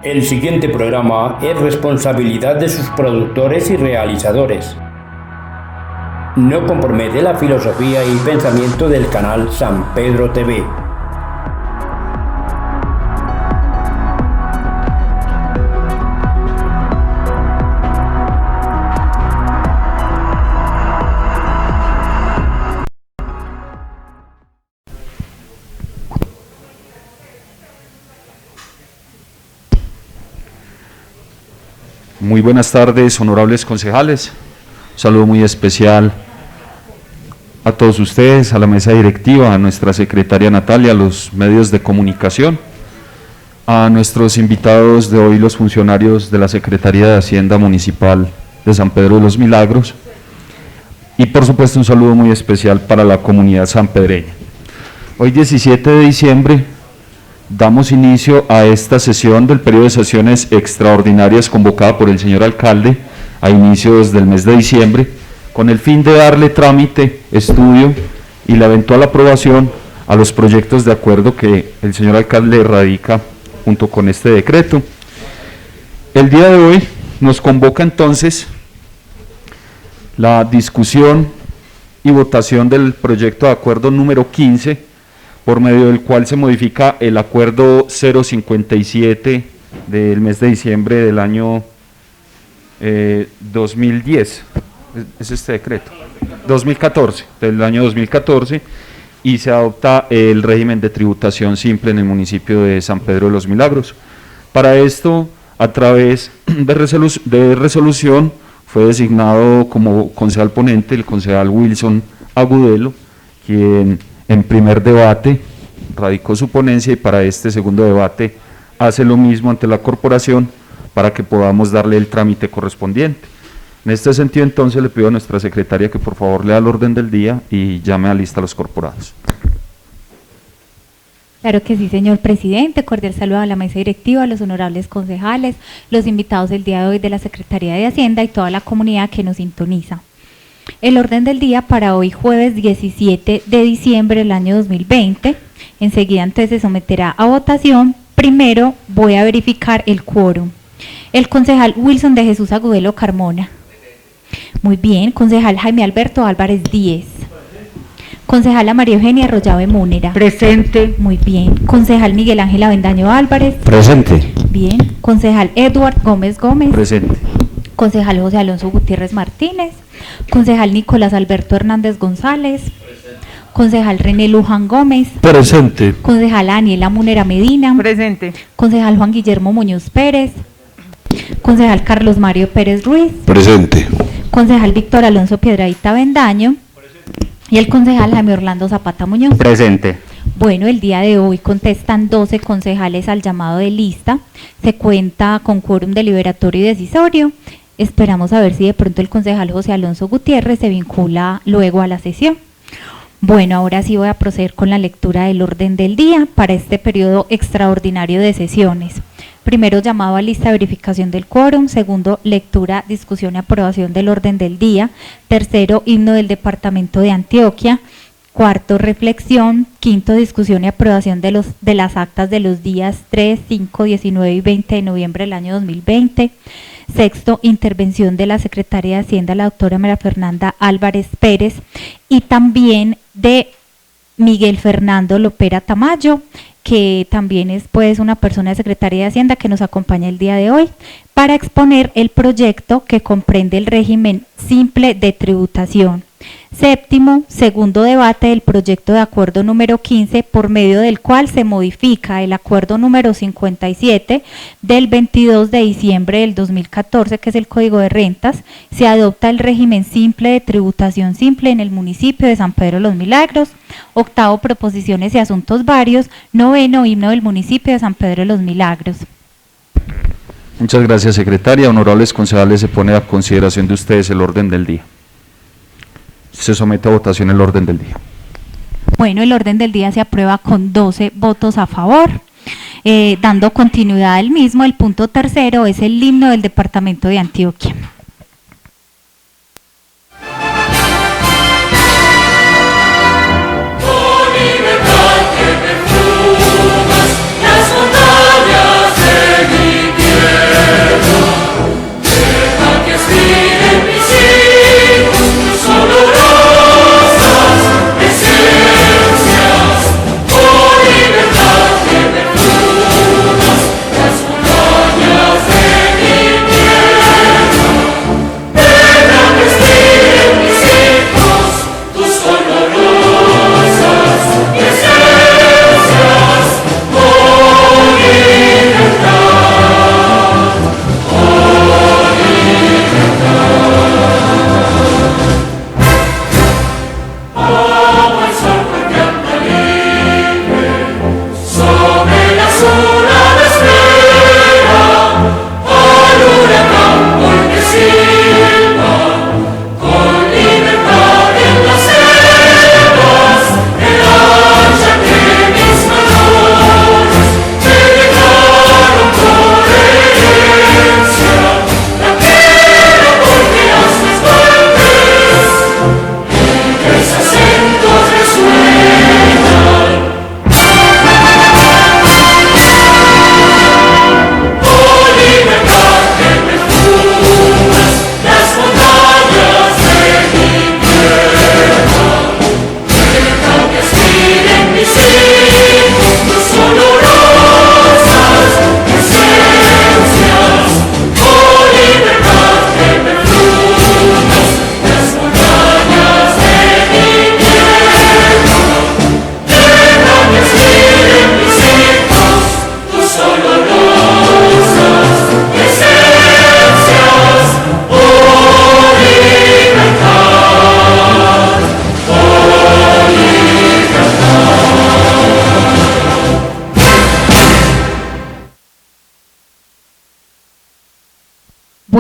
El siguiente programa es responsabilidad de sus productores y realizadores. No compromete la filosofía y pensamiento del canal San Pedro TV. Muy buenas tardes, honorables concejales. Un saludo muy especial a todos ustedes, a la mesa directiva, a nuestra secretaria Natalia, a los medios de comunicación, a nuestros invitados de hoy, los funcionarios de la Secretaría de Hacienda Municipal de San Pedro de los Milagros, y por supuesto un saludo muy especial para la comunidad sanpedreña. Hoy 17 de diciembre damos inicio a esta sesión del periodo de sesiones extraordinarias convocada por el señor alcalde a inicios del mes de diciembre, con el fin de darle trámite, estudio y la eventual aprobación a los proyectos de acuerdo que el señor alcalde radica junto con este decreto. El día de hoy nos convoca entonces la discusión y votación del proyecto de acuerdo número 15, por medio del cual se modifica el acuerdo 057 del mes de diciembre del año 2010, es este decreto, 2014, del año 2014, y se adopta el régimen de tributación simple en el municipio de San Pedro de los Milagros. Para esto, a través de resolución, fue designado como concejal ponente el concejal Wilson Agudelo, quien en primer debate radicó su ponencia y para este segundo debate hace lo mismo ante la corporación para que podamos darle el trámite correspondiente. En este sentido, entonces, le pido a nuestra secretaria que por favor lea el orden del día y llame a lista a los corporados. Claro que sí, señor presidente. Cordial saludo a la mesa directiva, a los honorables concejales, los invitados del día de hoy de la Secretaría de Hacienda y toda la comunidad que nos sintoniza. El orden del día para hoy, jueves 17 de diciembre del año 2020, enseguida entonces se someterá a votación. Primero voy a verificar el quórum. El concejal Wilson de Jesús Agudelo Carmona. Muy bien. Concejal Jaime Alberto Álvarez Díez. Concejala María Eugenia Arroyave Múnera. Presente. Muy bien. Concejal Miguel Ángel Avendaño Álvarez. Presente. Bien. Concejal Edward Gómez Gómez. Presente. Concejal José Alonso Gutiérrez Martínez. Concejal Nicolás Alberto Hernández González. Concejal René Luján Gómez. Presente. Concejala Daniela Múnera Medina. Presente. Concejal Juan Guillermo Muñoz Pérez. Concejal Carlos Mario Pérez Ruiz. Presente. Concejal Víctor Alonso Piedradita Avendaño. Y el concejal Jaime Orlando Zapata Muñoz. Presente. Bueno, el día de hoy contestan 12 concejales al llamado de lista. Se cuenta con quórum deliberatorio y decisorio. Esperamos a ver si de pronto el concejal José Alonso Gutiérrez se vincula luego a la sesión. Bueno, ahora sí voy a proceder con la lectura del orden del día para este periodo extraordinario de sesiones. Primero, llamado a lista de verificación del quórum. Segundo, lectura, discusión y aprobación del orden del día. Tercero, himno del Departamento de Antioquia. Cuarto, reflexión. Quinto, discusión y aprobación de las actas de los días 3, 5, 19 y 20 de noviembre del año 2020. Sexto, intervención de la Secretaría de Hacienda, la doctora María Fernanda Álvarez Pérez, y también de Miguel Fernando Lopera Tamayo, que también es pues una persona de Secretaría de Hacienda que nos acompaña el día de hoy para exponer el proyecto que comprende el régimen simple de tributación. Séptimo, segundo debate del proyecto de acuerdo número 15, por medio del cual se modifica el acuerdo número 57 del 22 de diciembre del 2014, que es el Código de Rentas. Se adopta el régimen simple de tributación simple en el municipio de San Pedro de los Milagros. Octavo, proposiciones y asuntos varios. Noveno, himno del municipio de San Pedro de los Milagros. Muchas gracias, secretaria. Honorables concejales, se pone a consideración de ustedes el orden del día. Se somete a votación el orden del día. Bueno, el orden del día se aprueba con 12 votos a favor. Dando continuidad al mismo, el punto tercero es el himno del Departamento de Antioquia. Las montañas de mi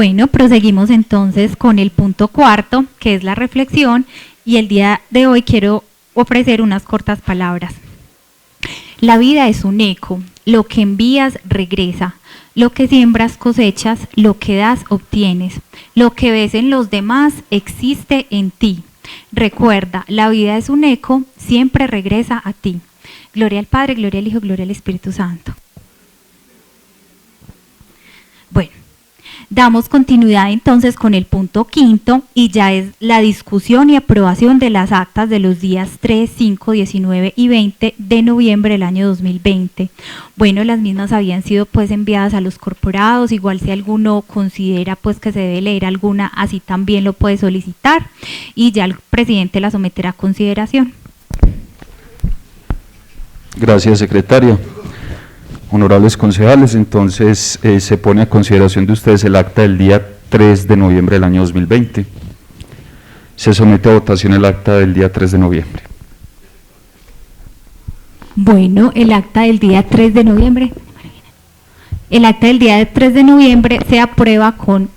Bueno, proseguimos entonces con el punto cuarto, que es la reflexión, y el día de hoy quiero ofrecer unas cortas palabras. La vida es un eco, lo que envías regresa, lo que siembras cosechas, lo que das obtienes, lo que ves en los demás existe en ti. Recuerda, la vida es un eco, siempre regresa a ti. Gloria al Padre, gloria al Hijo, gloria al Espíritu Santo. Bueno, damos continuidad entonces con el punto quinto y ya es la discusión y aprobación de las actas de los días 3, 5, 19 y 20 de noviembre del año 2020. Bueno, las mismas habían sido pues enviadas a los corporados, igual si alguno considera pues que se debe leer alguna, así también lo puede solicitar y ya el presidente la someterá a consideración. Gracias, secretaria. Honorables concejales, entonces se pone a consideración de ustedes el acta del día 3 de noviembre del año 2020. Se somete a votación el acta del día 3 de noviembre. Bueno, el acta del día 3 de noviembre. El acta del día 3 de noviembre se aprueba con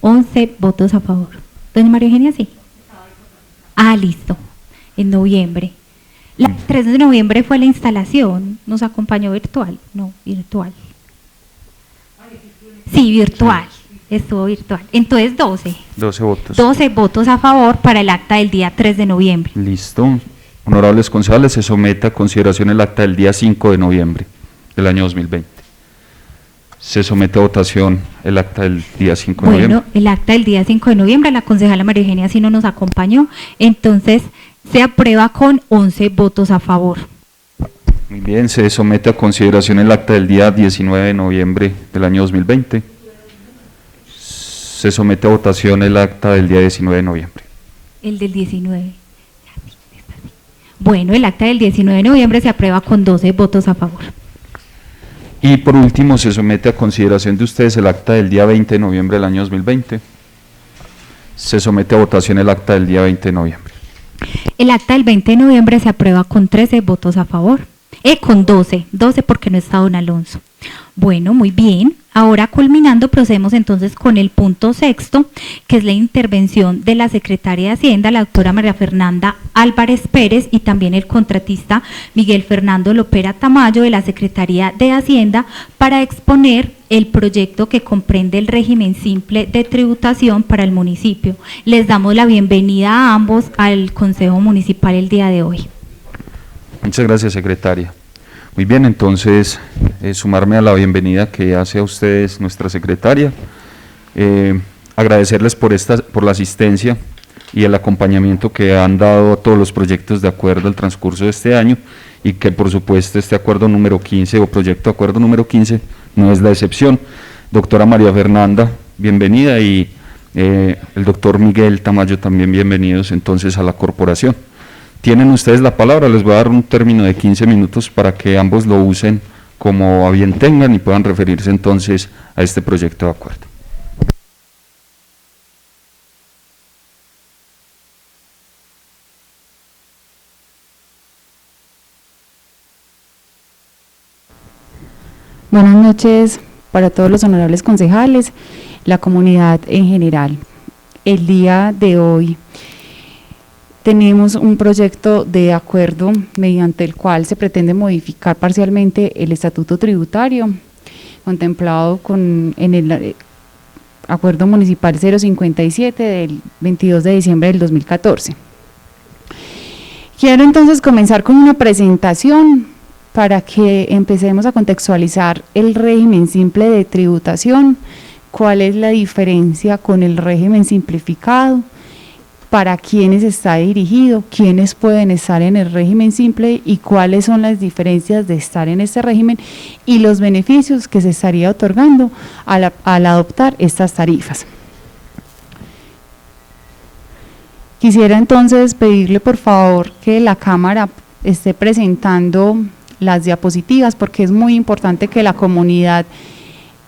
11 votos a favor. Doña María Eugenia, sí. Ah, listo. En noviembre. El 3 de noviembre fue la instalación, nos acompañó virtual, no, virtual. Sí, virtual, estuvo virtual. Entonces 12. 12 votos. 12 votos a favor para el acta del día 3 de noviembre. Listo. Honorables concejales, se somete a consideración el acta del día 5 de noviembre del año 2020. Se somete a votación el acta del día 5 de noviembre. Bueno, el acta del día 5 de noviembre, la concejala María Eugenia sí no nos acompañó, entonces se aprueba con 11 votos a favor. Muy bien, se somete a consideración el acta del día 19 de noviembre del año 2020. Se somete a votación el acta del día 19 de noviembre. El del 19. Bueno, el acta del 19 de noviembre se aprueba con 12 votos a favor. Y por último, se somete a consideración de ustedes el acta del día 20 de noviembre del año 2020. Se somete a votación el acta del día 20 de noviembre. El acta del 20 de noviembre se aprueba con 13 votos a favor. Con 12 porque no está don Alonso. Bueno, muy bien. Ahora culminando, procedemos entonces con el punto sexto, que es la intervención de la secretaria de Hacienda, la doctora María Fernanda Álvarez Pérez, y también el contratista Miguel Fernando Lopera Tamayo de la Secretaría de Hacienda para exponer el proyecto que comprende el régimen simple de tributación para el municipio. Les damos la bienvenida a ambos al Consejo Municipal el día de hoy. Muchas gracias, secretaria. Muy bien, entonces, sumarme a la bienvenida que hace a ustedes nuestra secretaria, agradecerles por la asistencia y el acompañamiento que han dado a todos los proyectos de acuerdo al transcurso de este año y que por supuesto este acuerdo número 15 o proyecto de acuerdo número 15 no es la excepción. Doctora María Fernanda, bienvenida, y el doctor Miguel Tamayo también bienvenidos entonces a la corporación. Tienen ustedes la palabra, les voy a dar un término de 15 minutos para que ambos lo usen como a bien tengan y puedan referirse entonces a este proyecto de acuerdo. Buenas noches para todos los honorables concejales, la comunidad en general. El día de hoy tenemos un proyecto de acuerdo mediante el cual se pretende modificar parcialmente el estatuto tributario contemplado en el acuerdo municipal 057 del 22 de diciembre del 2014. Quiero entonces comenzar con una presentación para que empecemos a contextualizar el régimen simple de tributación, cuál es la diferencia con el régimen simplificado, para quiénes está dirigido, quiénes pueden estar en el régimen simple y cuáles son las diferencias de estar en este régimen y los beneficios que se estaría otorgando al adoptar estas tarifas. Quisiera entonces pedirle por favor que la cámara esté presentando las diapositivas porque es muy importante que la comunidad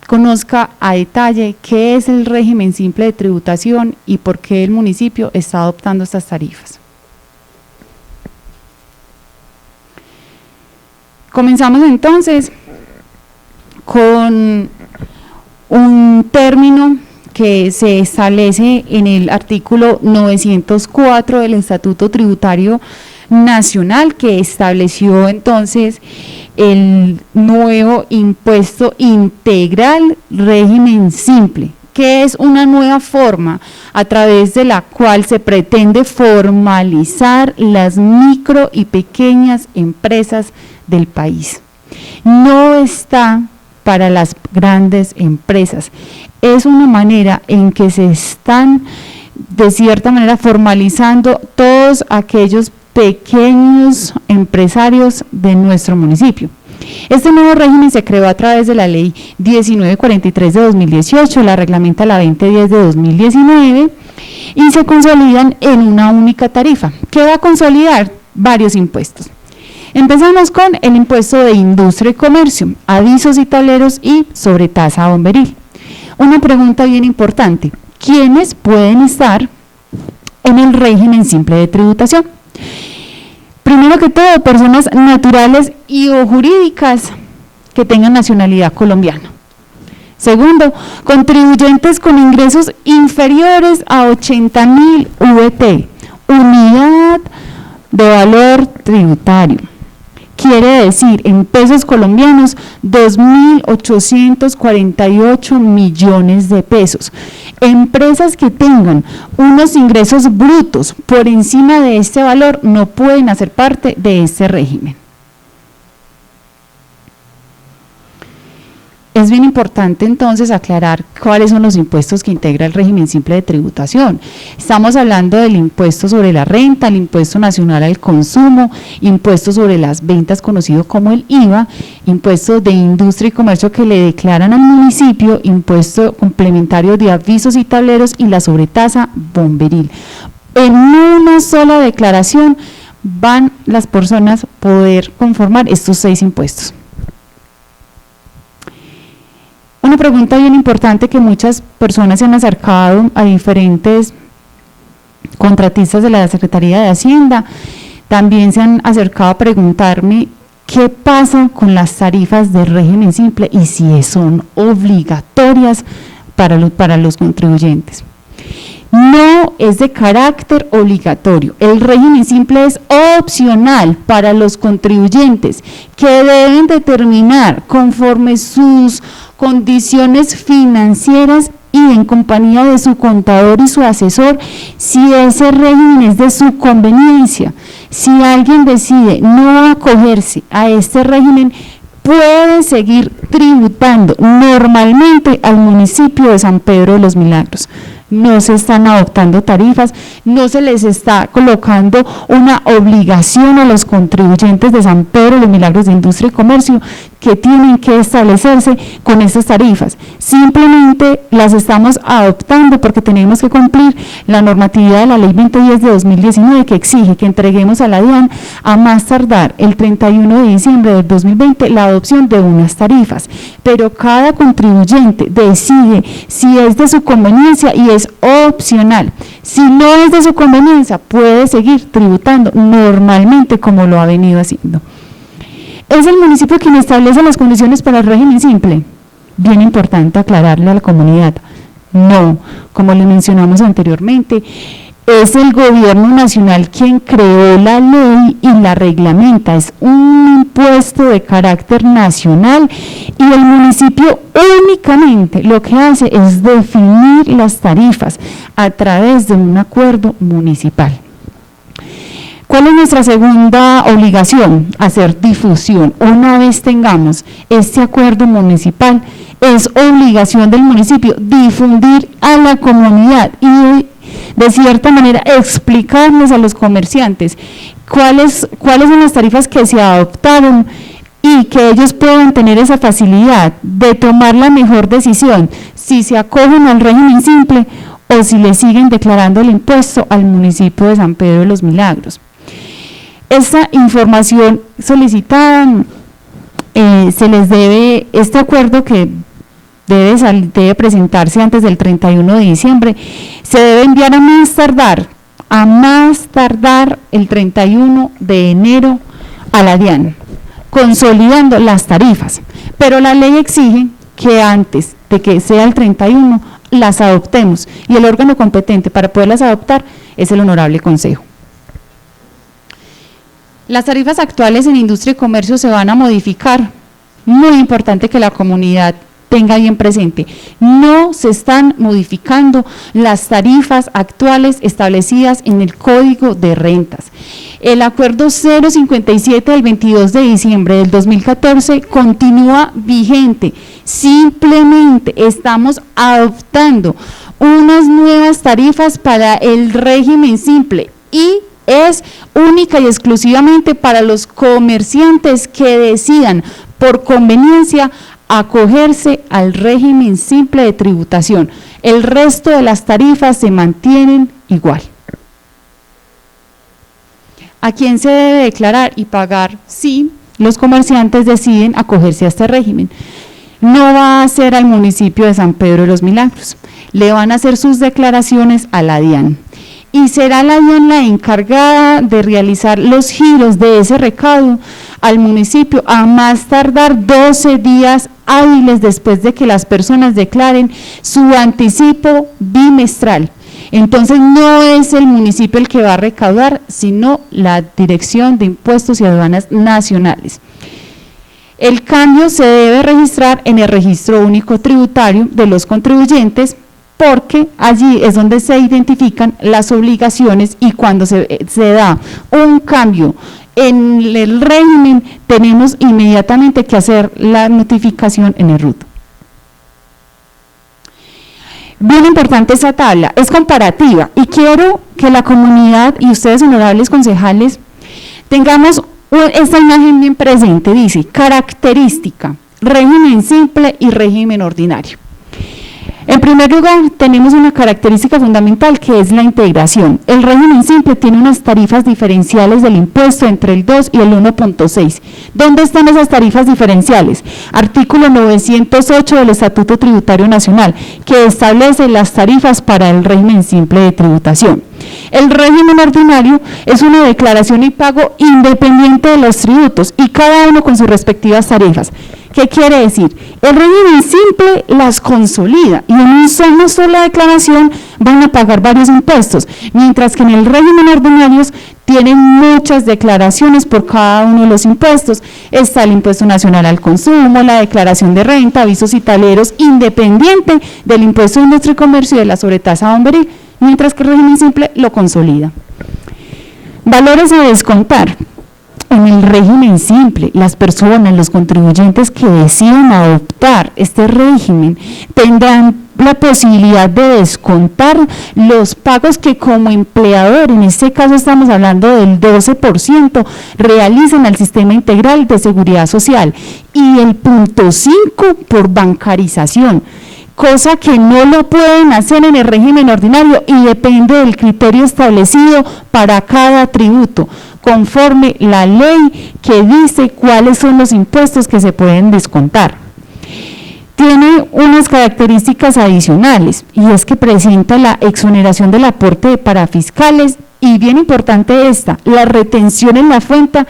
conozca a detalle qué es el régimen simple de tributación y por qué el municipio está adoptando estas tarifas. Comenzamos entonces con un término que se establece en el artículo 904 del Estatuto Tributario Nacional, que estableció entonces el nuevo impuesto integral régimen simple, que es una nueva forma a través de la cual se pretende formalizar las micro y pequeñas empresas del país. No está para las grandes empresas, es una manera en que se están de cierta manera formalizando todos aquellos pequeños empresarios de nuestro municipio. Este nuevo régimen se creó a través de la ley 1943 de 2018, la reglamenta la 2010 de 2019 y se consolidan en una única tarifa, que va a consolidar varios impuestos. Empezamos con el impuesto de industria y comercio, avisos y tableros y sobretasa bomberil. Una pregunta bien importante: ¿quiénes pueden estar en el régimen simple de tributación? Primero que todo, personas naturales y o jurídicas que tengan nacionalidad colombiana. Segundo, contribuyentes con ingresos inferiores a 80.000 VT, unidad de valor tributario. Quiere decir, en pesos colombianos, 2.848 millones de pesos. Empresas que tengan unos ingresos brutos por encima de este valor no pueden hacer parte de este régimen. Es bien importante entonces aclarar cuáles son los impuestos que integra el régimen simple de tributación. Estamos hablando del impuesto sobre la renta, el impuesto nacional al consumo, impuesto sobre las ventas conocido como el IVA, impuesto de industria y comercio que le declaran al municipio, impuesto complementario de avisos y tableros y la sobretasa bomberil. En una sola declaración van las personas a poder conformar estos 6 impuestos. Una pregunta bien importante que muchas personas se han acercado a diferentes contratistas de la Secretaría de Hacienda, también se han acercado a preguntarme qué pasa con las tarifas de régimen simple y si son obligatorias para los contribuyentes. No es de carácter obligatorio, el régimen simple es opcional para los contribuyentes que deben determinar conforme sus condiciones financieras y en compañía de su contador y su asesor, si ese régimen es de su conveniencia. Si alguien decide no acogerse a este régimen, puede seguir tributando normalmente al municipio de San Pedro de los Milagros. No se están adoptando tarifas, no se les está colocando una obligación a los contribuyentes de San Pedro de los Milagros de Industria y Comercio que tienen que establecerse con estas tarifas. Simplemente las estamos adoptando porque tenemos que cumplir la normatividad de la Ley 2010 de 2019 que exige que entreguemos a la DIAN a más tardar el 31 de diciembre del 2020 la adopción de unas tarifas. Pero cada contribuyente decide si es de su conveniencia y es opcional. Si no es de su conveniencia, puede seguir tributando normalmente como lo ha venido haciendo. ¿Es el municipio quien establece las condiciones para el régimen simple? Bien importante aclararle a la comunidad. No, como le mencionamos anteriormente, es el gobierno nacional quien creó la ley y la reglamenta. Es un impuesto de carácter nacional y el municipio únicamente lo que hace es definir las tarifas a través de un acuerdo municipal. ¿Cuál es nuestra segunda obligación? Hacer difusión. Una vez tengamos este acuerdo municipal, es obligación del municipio difundir a la comunidad y de cierta manera explicarles a los comerciantes cuáles son las tarifas que se adoptaron y que ellos puedan tener esa facilidad de tomar la mejor decisión, si se acogen al régimen simple o si le siguen declarando el impuesto al municipio de San Pedro de los Milagros. Esta información solicitada se les debe, este acuerdo que debe presentarse antes del 31 de diciembre, se debe enviar a más tardar el 31 de enero a la DIAN, consolidando las tarifas, pero la ley exige que antes de que sea el 31 las adoptemos, y el órgano competente para poderlas adoptar es el Honorable Consejo. Las tarifas actuales en industria y comercio se van a modificar. Muy importante que la comunidad tenga bien presente, no se están modificando las tarifas actuales establecidas en el Código de Rentas. El acuerdo 057 del 22 de diciembre del 2014 continúa vigente, simplemente estamos adoptando unas nuevas tarifas para el régimen simple y es única y exclusivamente para los comerciantes que decidan por conveniencia acogerse al régimen simple de tributación. El resto de las tarifas se mantienen igual. ¿A quién se debe declarar y pagar si los comerciantes deciden acogerse a este régimen? No va a ser al municipio de San Pedro de los Milagros, le van a hacer sus declaraciones a la DIAN. Y será la DIAN la encargada de realizar los giros de ese recaudo al municipio a más tardar 12 días hábiles después de que las personas declaren su anticipo bimestral. Entonces no es el municipio el que va a recaudar, sino la Dirección de Impuestos y Aduanas Nacionales. El cambio se debe registrar en el Registro Único Tributario de los contribuyentes, porque allí es donde se identifican las obligaciones y cuando se da un cambio en el régimen, tenemos inmediatamente que hacer la notificación en el RUT. Bien importante esa tabla, es comparativa y quiero que la comunidad y ustedes, honorables concejales, tengamos esta imagen bien presente. Dice, característica, régimen simple y régimen ordinario. En primer lugar, tenemos una característica fundamental que es la integración. El régimen simple tiene unas tarifas diferenciales del impuesto entre el 2 y el 1.6. ¿Dónde están esas tarifas diferenciales? Artículo 908 del Estatuto Tributario Nacional, que establece las tarifas para el régimen simple de tributación. El régimen ordinario es una declaración y pago independiente de los tributos y cada uno con sus respectivas tarifas. ¿Qué quiere decir? El régimen simple las consolida y en una sola declaración van a pagar varios impuestos, mientras que en el régimen ordinario tienen muchas declaraciones por cada uno de los impuestos. Está el impuesto nacional al consumo, la declaración de renta, avisos y tableros, independiente del impuesto de industria y comercio y de la sobretasa bomberil, mientras que el régimen simple lo consolida. Valores a descontar. En el régimen simple, las personas, los contribuyentes que decidan adoptar este régimen tendrán la posibilidad de descontar los pagos que como empleador, en este caso estamos hablando del 12%, realizan al sistema integral de seguridad social y el punto 5 por bancarización, cosa que no lo pueden hacer en el régimen ordinario y depende del criterio establecido para cada tributo, conforme la ley que dice cuáles son los impuestos que se pueden descontar. Tiene unas características adicionales y es que presenta la exoneración del aporte de parafiscales y bien importante esta, la retención en la fuente,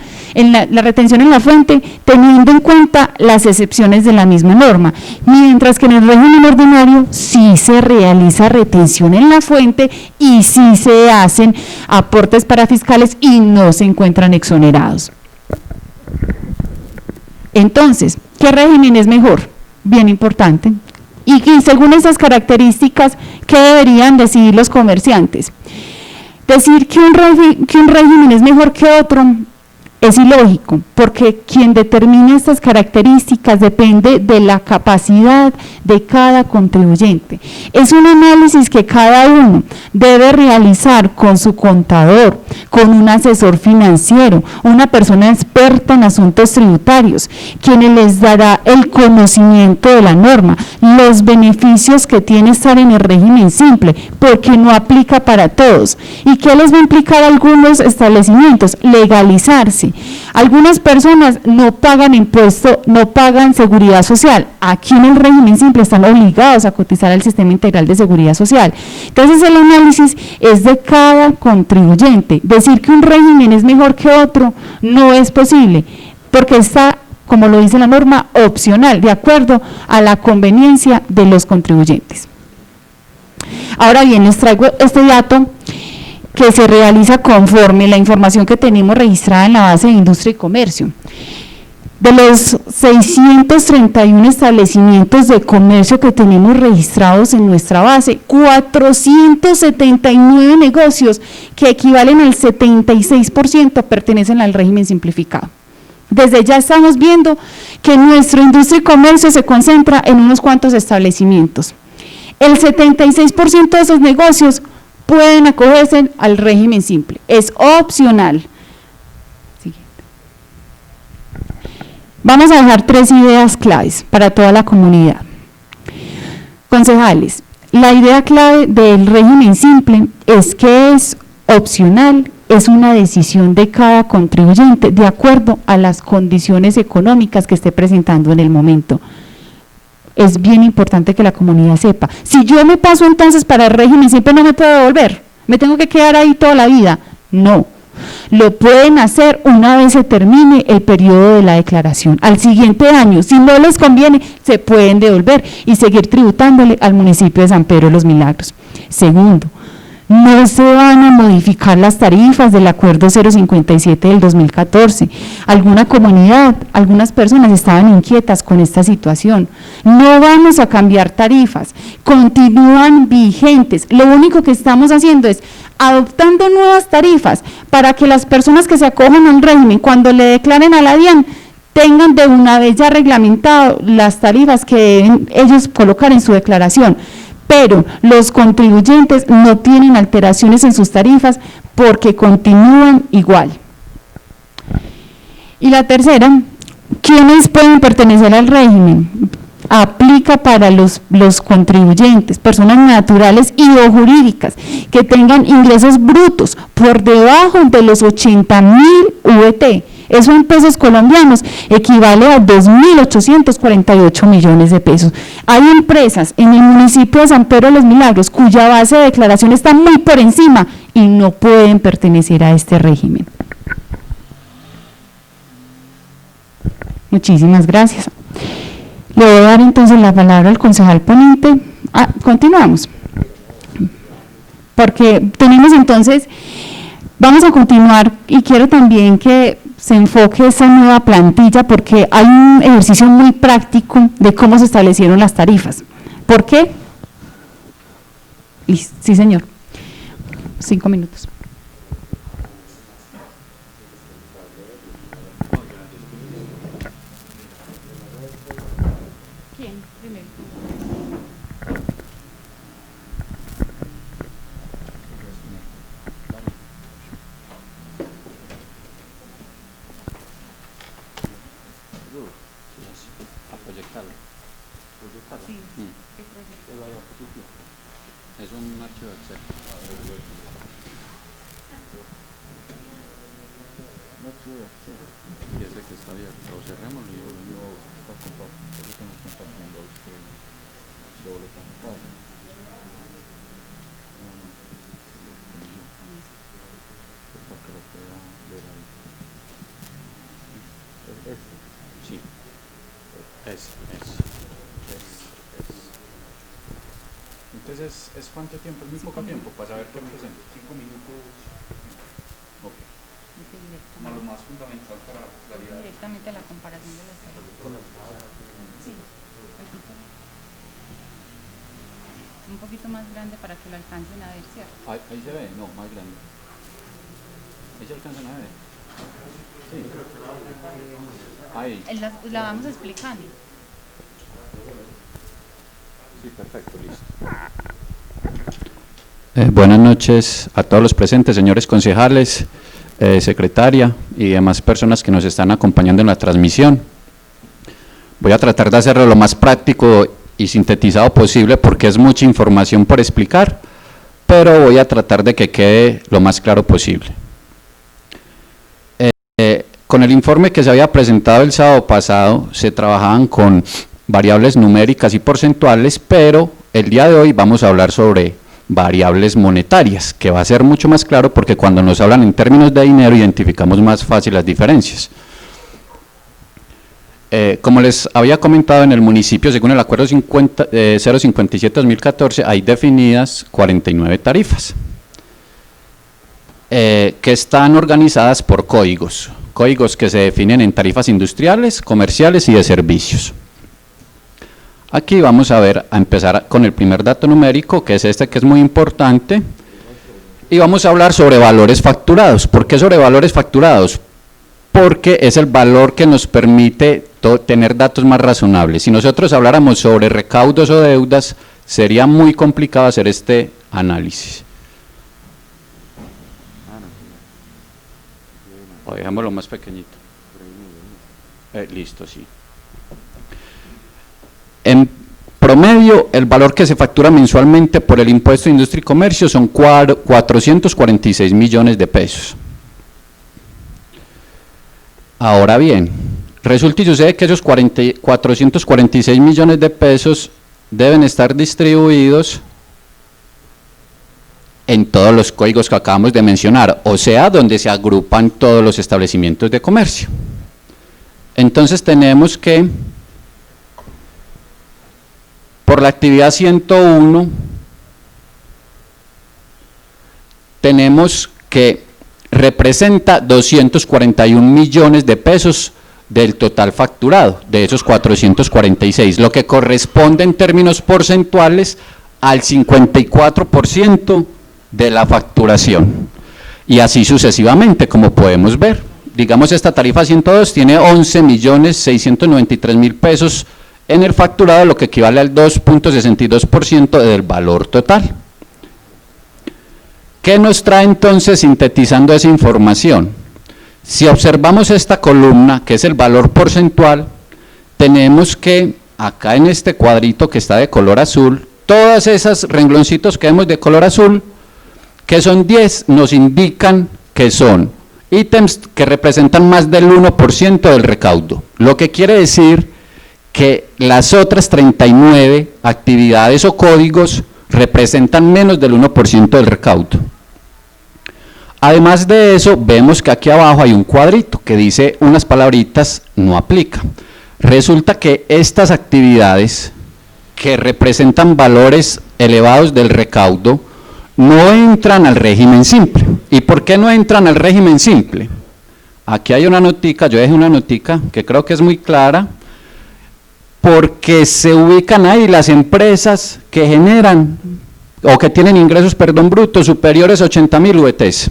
teniendo en cuenta las excepciones de la misma norma, mientras que en el régimen ordinario sí se realiza retención en la fuente y sí se hacen aportes parafiscales y no se encuentran exonerados. Entonces, ¿qué régimen es mejor? Bien importante. Y según esas características, ¿qué deberían decidir los comerciantes? Decir que un régimen es mejor que otro es ilógico, porque quien determina estas características depende de la capacidad de cada contribuyente. Es un análisis que cada uno debe realizar con su contador, con un asesor financiero, una persona experta en asuntos tributarios, quien les dará el conocimiento de la norma, los beneficios que tiene estar en el régimen simple, porque no aplica para todos. ¿Y qué les va a implicar a algunos establecimientos? Legalizarse. Algunas personas no pagan impuesto, no pagan seguridad social. Aquí en el régimen simple están obligados a cotizar al sistema integral de seguridad social. Entonces el análisis es de cada contribuyente. Decir que un régimen es mejor que otro no es posible, porque está, como lo dice la norma, opcional, de acuerdo a la conveniencia de los contribuyentes. Ahora bien, les traigo este dato que se realiza conforme la información que tenemos registrada en la base de Industria y Comercio. De los 631 establecimientos de comercio que tenemos registrados en nuestra base, 479 negocios, que equivalen al 76%, pertenecen al régimen simplificado. Desde ya estamos viendo que nuestra industria y comercio se concentra en unos cuantos establecimientos. El 76% de esos negocios pueden acogerse al régimen simple, es opcional. Vamos a dejar 3 ideas claves para toda la comunidad. Concejales, la idea clave del régimen simple es que es opcional, es una decisión de cada contribuyente de acuerdo a las condiciones económicas que esté presentando en el momento. Es bien importante que la comunidad sepa. Si yo me paso entonces para el régimen simple, no me puedo devolver, me tengo que quedar ahí toda la vida. No. Lo pueden hacer una vez se termine el periodo de la declaración. Al siguiente año, si no les conviene, se pueden devolver y seguir tributándole al municipio de San Pedro de los Milagros. Segundo, no se van a modificar las tarifas del acuerdo 057 del 2014. Alguna comunidad, algunas personas estaban inquietas con esta situación. No vamos a cambiar tarifas, continúan vigentes. Lo único que estamos haciendo es adoptando nuevas tarifas para que las personas que se acojan al régimen, cuando le declaren a la DIAN, tengan de una vez ya reglamentado las tarifas que deben ellos colocar en su declaración. Pero los contribuyentes no tienen alteraciones en sus tarifas porque continúan igual. Y la tercera, ¿quiénes pueden pertenecer al régimen? Aplica para los contribuyentes, personas naturales y o jurídicas que tengan ingresos brutos por debajo de los 80.000 VT. Eso en pesos colombianos equivale a 2.848 millones de pesos. Hay empresas en el municipio de San Pedro de los Milagros cuya base de declaración está muy por encima y no pueden pertenecer a este régimen. Muchísimas gracias. Le voy a dar entonces la palabra al concejal ponente. Continuamos. Porque tenemos entonces, vamos a continuar y quiero también que se enfoque esa nueva plantilla porque hay un ejercicio muy práctico de cómo se establecieron las tarifas. ¿Por qué? Sí, señor. 5 minutos. ¿Quién primero? Sí. Es un archivo Excel. Y ese que está abierto, o cerremos y no está compartiendo doble pantalla. Para que lo pueda ver ahí. Sí. Entonces, ¿es cuánto tiempo? Es muy poco tiempo para saber qué presenta. 5 minutos. Ok. Como lo más fundamental para la claridad. Directamente la comparación de las tarifas. Sí. Un poquito más grande para que lo alcancen a ver, ¿cierto? Ahí se ve, no, más grande. Ahí se alcanzan a ver. Sí. Ahí. La vamos explicando. Sí, perfecto, listo. Buenas noches a todos los presentes, señores concejales, secretaria y demás personas que nos están acompañando en la transmisión. Voy a tratar de hacerlo lo más práctico y sintetizado posible porque es mucha información por explicar, pero voy a tratar de que quede lo más claro posible. Con el informe que se había presentado el sábado pasado, se trabajaban con variables numéricas y porcentuales, pero el día de hoy vamos a hablar sobre variables monetarias, que va a ser mucho más claro porque cuando nos hablan en términos de dinero identificamos más fácil las diferencias. Como les había comentado, en el municipio, según el acuerdo 057-2014, hay definidas 49 tarifas que están organizadas por códigos que se definen en tarifas industriales, comerciales y de servicios. Aquí vamos a empezar con el primer dato numérico, que es este, que es muy importante, y vamos a hablar sobre valores facturados. ¿Por qué sobre valores facturados? Porque es el valor que nos permite tener datos más razonables. Si nosotros habláramos sobre recaudos o deudas, sería muy complicado hacer este análisis. O dejámoslo más pequeñito. Listo, sí. En promedio, el valor que se factura mensualmente por el impuesto de industria y comercio son 446 millones de pesos. Ahora bien, resulta y sucede que esos 446 millones de pesos deben estar distribuidos en todos los códigos que acabamos de mencionar, o sea, donde se agrupan todos los establecimientos de comercio. Entonces tenemos que, por la actividad 101, tenemos que representa 241 millones de pesos del total facturado, de esos 446, lo que corresponde en términos porcentuales al 54% de la facturación, y así sucesivamente, como podemos ver. Digamos, esta tarifa 102 tiene 11.693.000 pesos en el facturado, lo que equivale al 2.62% del valor total. ¿Qué nos trae entonces sintetizando esa información? Si observamos esta columna, que es el valor porcentual, tenemos que acá en este cuadrito que está de color azul, todas esas rengloncitos que vemos de color azul, que son 10, nos indican que son ítems que representan más del 1% del recaudo, lo que quiere decir que las otras 39 actividades o códigos representan menos del 1% del recaudo. Además de eso, vemos que aquí abajo hay un cuadrito que dice unas palabritas no aplica. Resulta que estas actividades que representan valores elevados del recaudo no entran al régimen simple. ¿Y por qué no entran al régimen simple? Aquí hay una notica, yo dejé una notica que creo que es muy clara, porque se ubican ahí las empresas que generan o que tienen ingresos, brutos superiores a 80.000 UETs.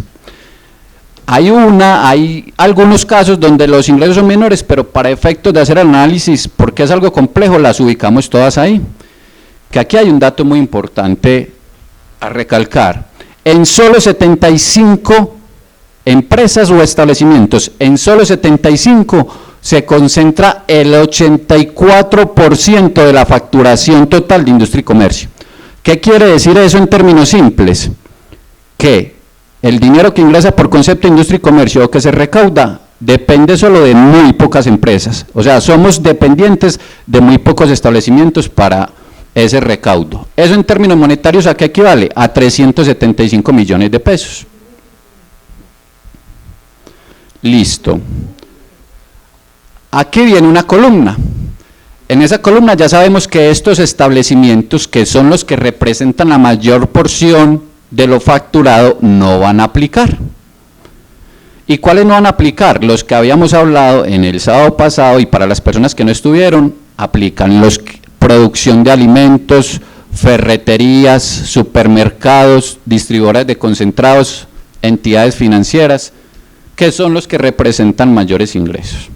Hay algunos casos donde los ingresos son menores, pero para efectos de hacer el análisis, porque es algo complejo, las ubicamos todas ahí. Que aquí hay un dato muy importante a recalcar. En solo 75 empresas o establecimientos, en solo 75 se concentra el 84% de la facturación total de industria y comercio. ¿Qué quiere decir eso en términos simples? Que el dinero que ingresa por concepto de industria y comercio o que se recauda depende solo de muy pocas empresas, o sea, somos dependientes de muy pocos establecimientos para ese recaudo. Eso en términos monetarios, ¿a qué equivale? A 375 millones de pesos. Listo. Aquí viene una columna. En esa columna ya sabemos que estos establecimientos, que son los que representan la mayor porción de lo facturado, no van a aplicar. ¿Y cuáles no van a aplicar? Los que habíamos hablado en el sábado pasado, y para las personas que no estuvieron, aplican los producción de alimentos, ferreterías, supermercados, distribuidores de concentrados, entidades financieras, que son los que representan mayores ingresos.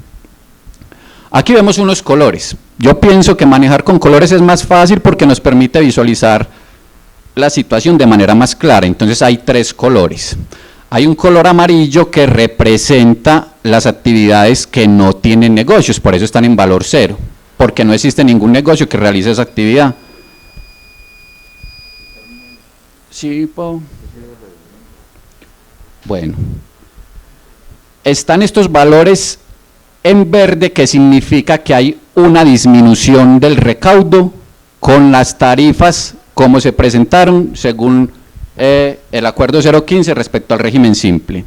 Aquí vemos unos colores. Yo pienso que manejar con colores es más fácil porque nos permite visualizar la situación de manera más clara. Entonces hay 3 colores. Hay un color amarillo que representa las actividades que no tienen negocios, por eso están en valor 0, porque no existe ningún negocio que realice esa actividad. Sí, bueno, están estos valores en verde, que significa que hay una disminución del recaudo con las tarifas como se presentaron según el acuerdo 015 respecto al régimen simple.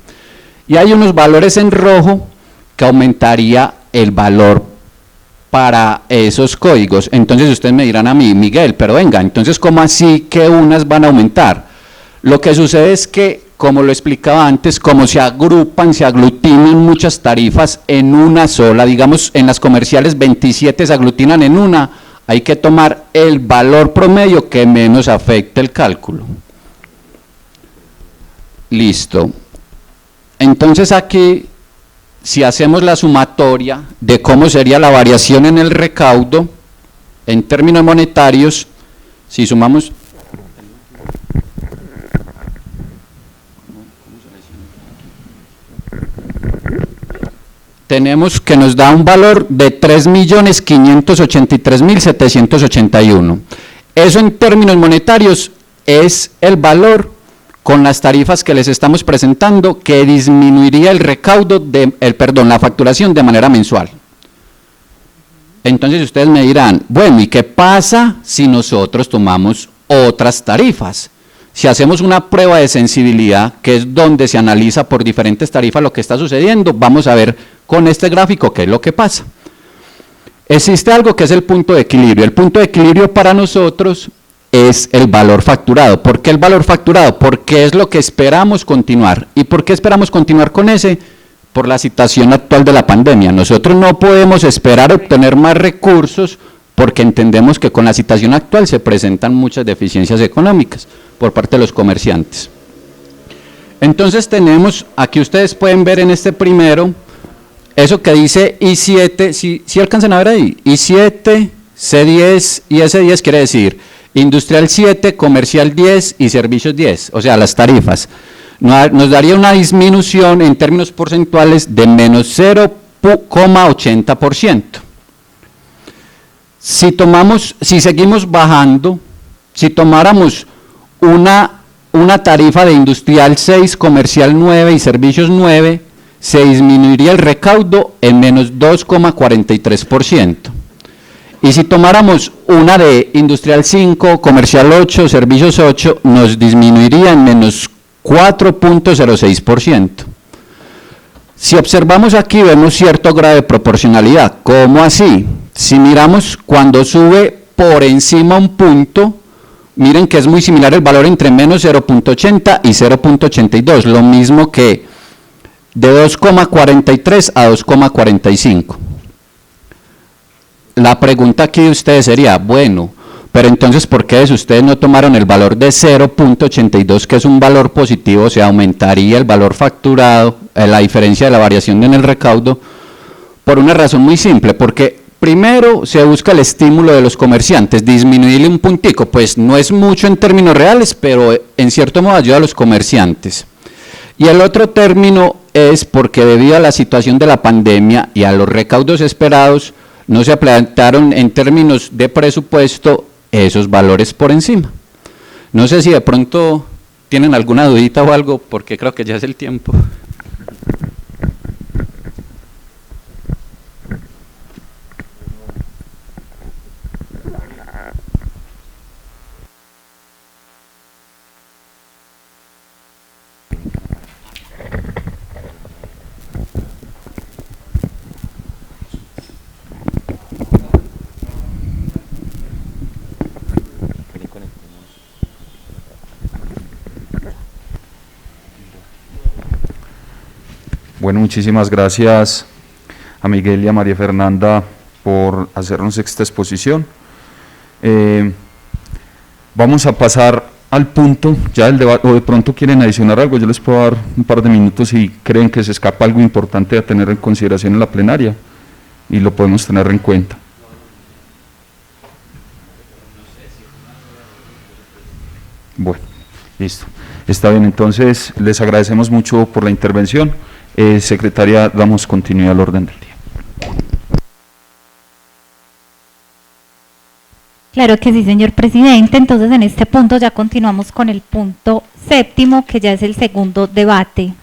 Y hay unos valores en rojo que aumentaría el valor para esos códigos. Entonces ustedes me dirán a mí, Miguel, pero venga, entonces ¿cómo así que unas van a aumentar? Lo que sucede es que, como lo explicaba antes, como se agrupan, se aglutinan muchas tarifas en una sola, digamos en las comerciales 27 se aglutinan en una, hay que tomar el valor promedio que menos afecte el cálculo. Listo. Entonces aquí, si hacemos la sumatoria de cómo sería la variación en el recaudo, en términos monetarios, si sumamos... tenemos que nos da un valor de 3.583.781. Eso en términos monetarios es el valor con las tarifas que les estamos presentando que disminuiría el recaudo, la facturación de manera mensual. Entonces ustedes me dirán, bueno, ¿y qué pasa si nosotros tomamos otras tarifas? Si hacemos una prueba de sensibilidad, que es donde se analiza por diferentes tarifas lo que está sucediendo, vamos a ver con este gráfico qué es lo que pasa. Existe algo que es el punto de equilibrio. El punto de equilibrio para nosotros es el valor facturado. ¿Por qué el valor facturado? Porque es lo que esperamos continuar. ¿Y por qué esperamos continuar con ese? Por la situación actual de la pandemia. Nosotros no podemos esperar obtener más recursos porque entendemos que con la situación actual se presentan muchas deficiencias económicas por parte de los comerciantes. Entonces tenemos, aquí ustedes pueden ver en este primero, eso que dice I7, si alcanzan a ver ahí, I7, C10 y S10 quiere decir industrial 7, comercial 10 y servicios 10, o sea, las tarifas. Nos daría una disminución en términos porcentuales de menos 0,80%. Si seguimos bajando, si tomáramos una tarifa de industrial 6, comercial 9 y servicios 9, se disminuiría el recaudo en menos 2,43%. Y si tomáramos una de industrial 5, comercial 8, servicios 8, nos disminuiría en menos 4,06%. Si observamos aquí, vemos cierto grado de proporcionalidad. ¿Cómo así? Si miramos cuando sube por encima un punto, miren que es muy similar el valor entre menos 0,80 y 0,82, lo mismo que de 2,43 a 2,45. La pregunta aquí de ustedes sería, bueno, pero entonces ¿por qué ustedes no tomaron el valor de 0,82, que es un valor positivo, o sea, aumentaría el valor facturado, la diferencia de la variación en el recaudo? Por una razón muy simple, porque primero se busca el estímulo de los comerciantes, disminuirle un puntico, pues no es mucho en términos reales, pero en cierto modo ayuda a los comerciantes. Y el otro término es porque debido a la situación de la pandemia y a los recaudos esperados, no se plantearon en términos de presupuesto esos valores por encima. No sé si de pronto tienen alguna dudita o algo, porque creo que ya es el tiempo. Bueno, muchísimas gracias a Miguel y a María Fernanda por hacernos esta exposición. Vamos a pasar al punto ya del debate, o de pronto quieren adicionar algo. Yo les puedo dar un par de minutos si creen que se escapa algo importante a tener en consideración en la plenaria, y lo podemos tener en cuenta. Bueno, listo. Está bien, entonces les agradecemos mucho por la intervención. Secretaria, damos continuidad al orden del día. Claro que sí, señor presidente. Entonces, en este punto ya continuamos con el punto séptimo, que ya es el segundo debate.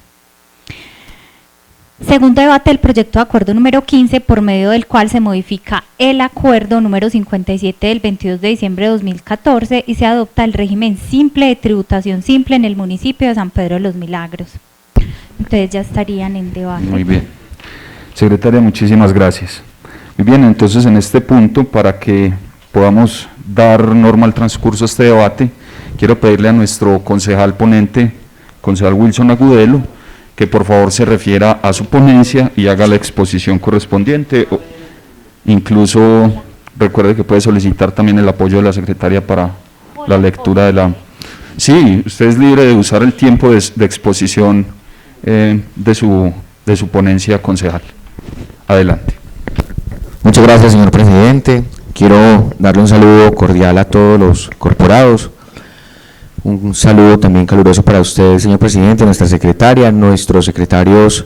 Segundo debate del proyecto de acuerdo número 15, por medio del cual se modifica el acuerdo número 57 del 22 de diciembre de 2014 y se adopta el régimen simple de tributación simple en el municipio de San Pedro de los Milagros. Entonces ya estarían en debate. Muy bien. Secretaria, muchísimas gracias. Muy bien, entonces en este punto, para que podamos dar normal transcurso a este debate, quiero pedirle a nuestro concejal ponente, concejal Wilson Agudelo, que por favor se refiera a su ponencia y haga la exposición correspondiente. Incluso recuerde que puede solicitar también el apoyo de la secretaria para la lectura de la... Sí, usted es libre de usar el tiempo de exposición de su ponencia, concejal. Adelante. Muchas gracias, señor presidente. Quiero darle un saludo cordial a todos los corporados. Un saludo también caluroso para usted, señor presidente, nuestra secretaria, nuestros secretarios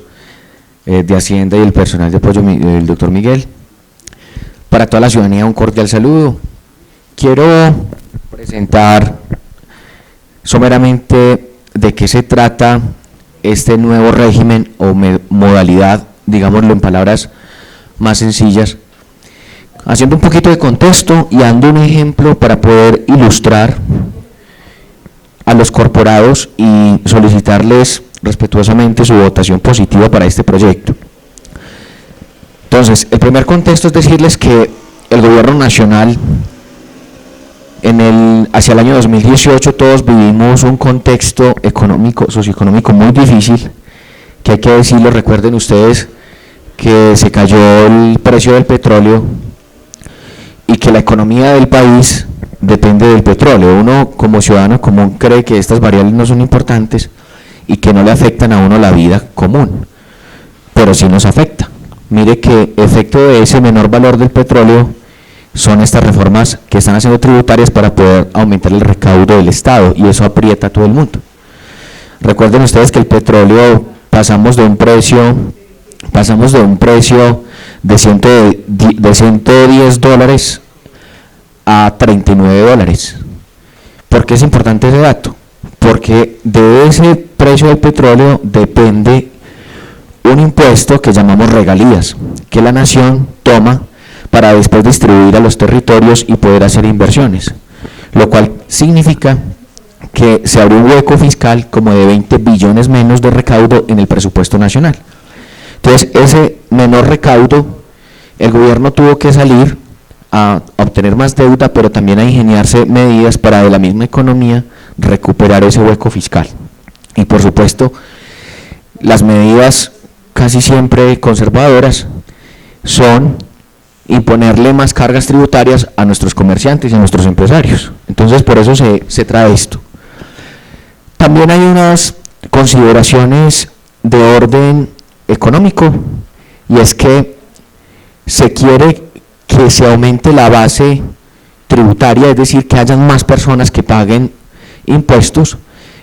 de Hacienda y el personal de apoyo del doctor Miguel. Para toda la ciudadanía, un cordial saludo. Quiero presentar someramente de qué se trata este nuevo régimen o modalidad, digámoslo en palabras más sencillas, haciendo un poquito de contexto y dando un ejemplo para poder ilustrar a los corporados y solicitarles respetuosamente su votación positiva para este proyecto. Entonces, el primer contexto es decirles que el gobierno nacional, hacia el año 2018, todos vivimos un contexto socioeconómico muy difícil, que hay que decirlo, recuerden ustedes que se cayó el precio del petróleo y que la economía del país depende del petróleo. Uno como ciudadano común cree que estas variables no son importantes y que no le afectan a uno la vida común, pero sí nos afecta. Mire que efecto de ese menor valor del petróleo son estas reformas que están haciendo tributarias para poder aumentar el recaudo del Estado, y eso aprieta a todo el mundo. Recuerden ustedes que el petróleo pasamos de un precio de 110 dólares a 39 dólares. ¿Por qué es importante ese dato? Porque de ese precio del petróleo depende un impuesto que llamamos regalías, que la nación toma para después distribuir a los territorios y poder hacer inversiones, lo cual significa que se abrió un hueco fiscal como de 20 billones menos de recaudo en el presupuesto nacional. Entonces, ese menor recaudo, el gobierno tuvo que salir a obtener más deuda, pero también a ingeniarse medidas para de la misma economía recuperar ese hueco fiscal. Y por supuesto, las medidas casi siempre conservadoras son imponerle más cargas tributarias a nuestros comerciantes y a nuestros empresarios. Entonces, por eso se trae esto. También hay unas consideraciones de orden económico, y es que se quiere que se aumente la base tributaria, es decir, que hayan más personas que paguen impuestos.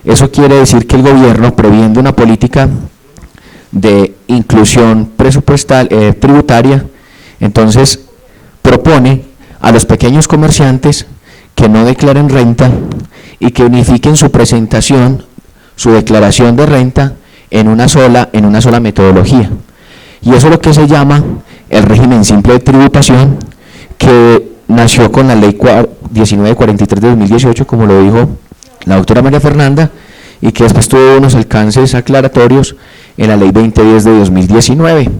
Eso quiere decir que el gobierno, previendo una política de inclusión presupuestal tributaria, entonces propone a los pequeños comerciantes que no declaren renta y que unifiquen su presentación, su declaración de renta en una sola metodología. Y eso es lo que se llama el régimen simple de tributación, que nació con la ley 1943 de 2018, como lo dijo la doctora María Fernanda, y que después tuvo unos alcances aclaratorios en la ley 2010 de 2019.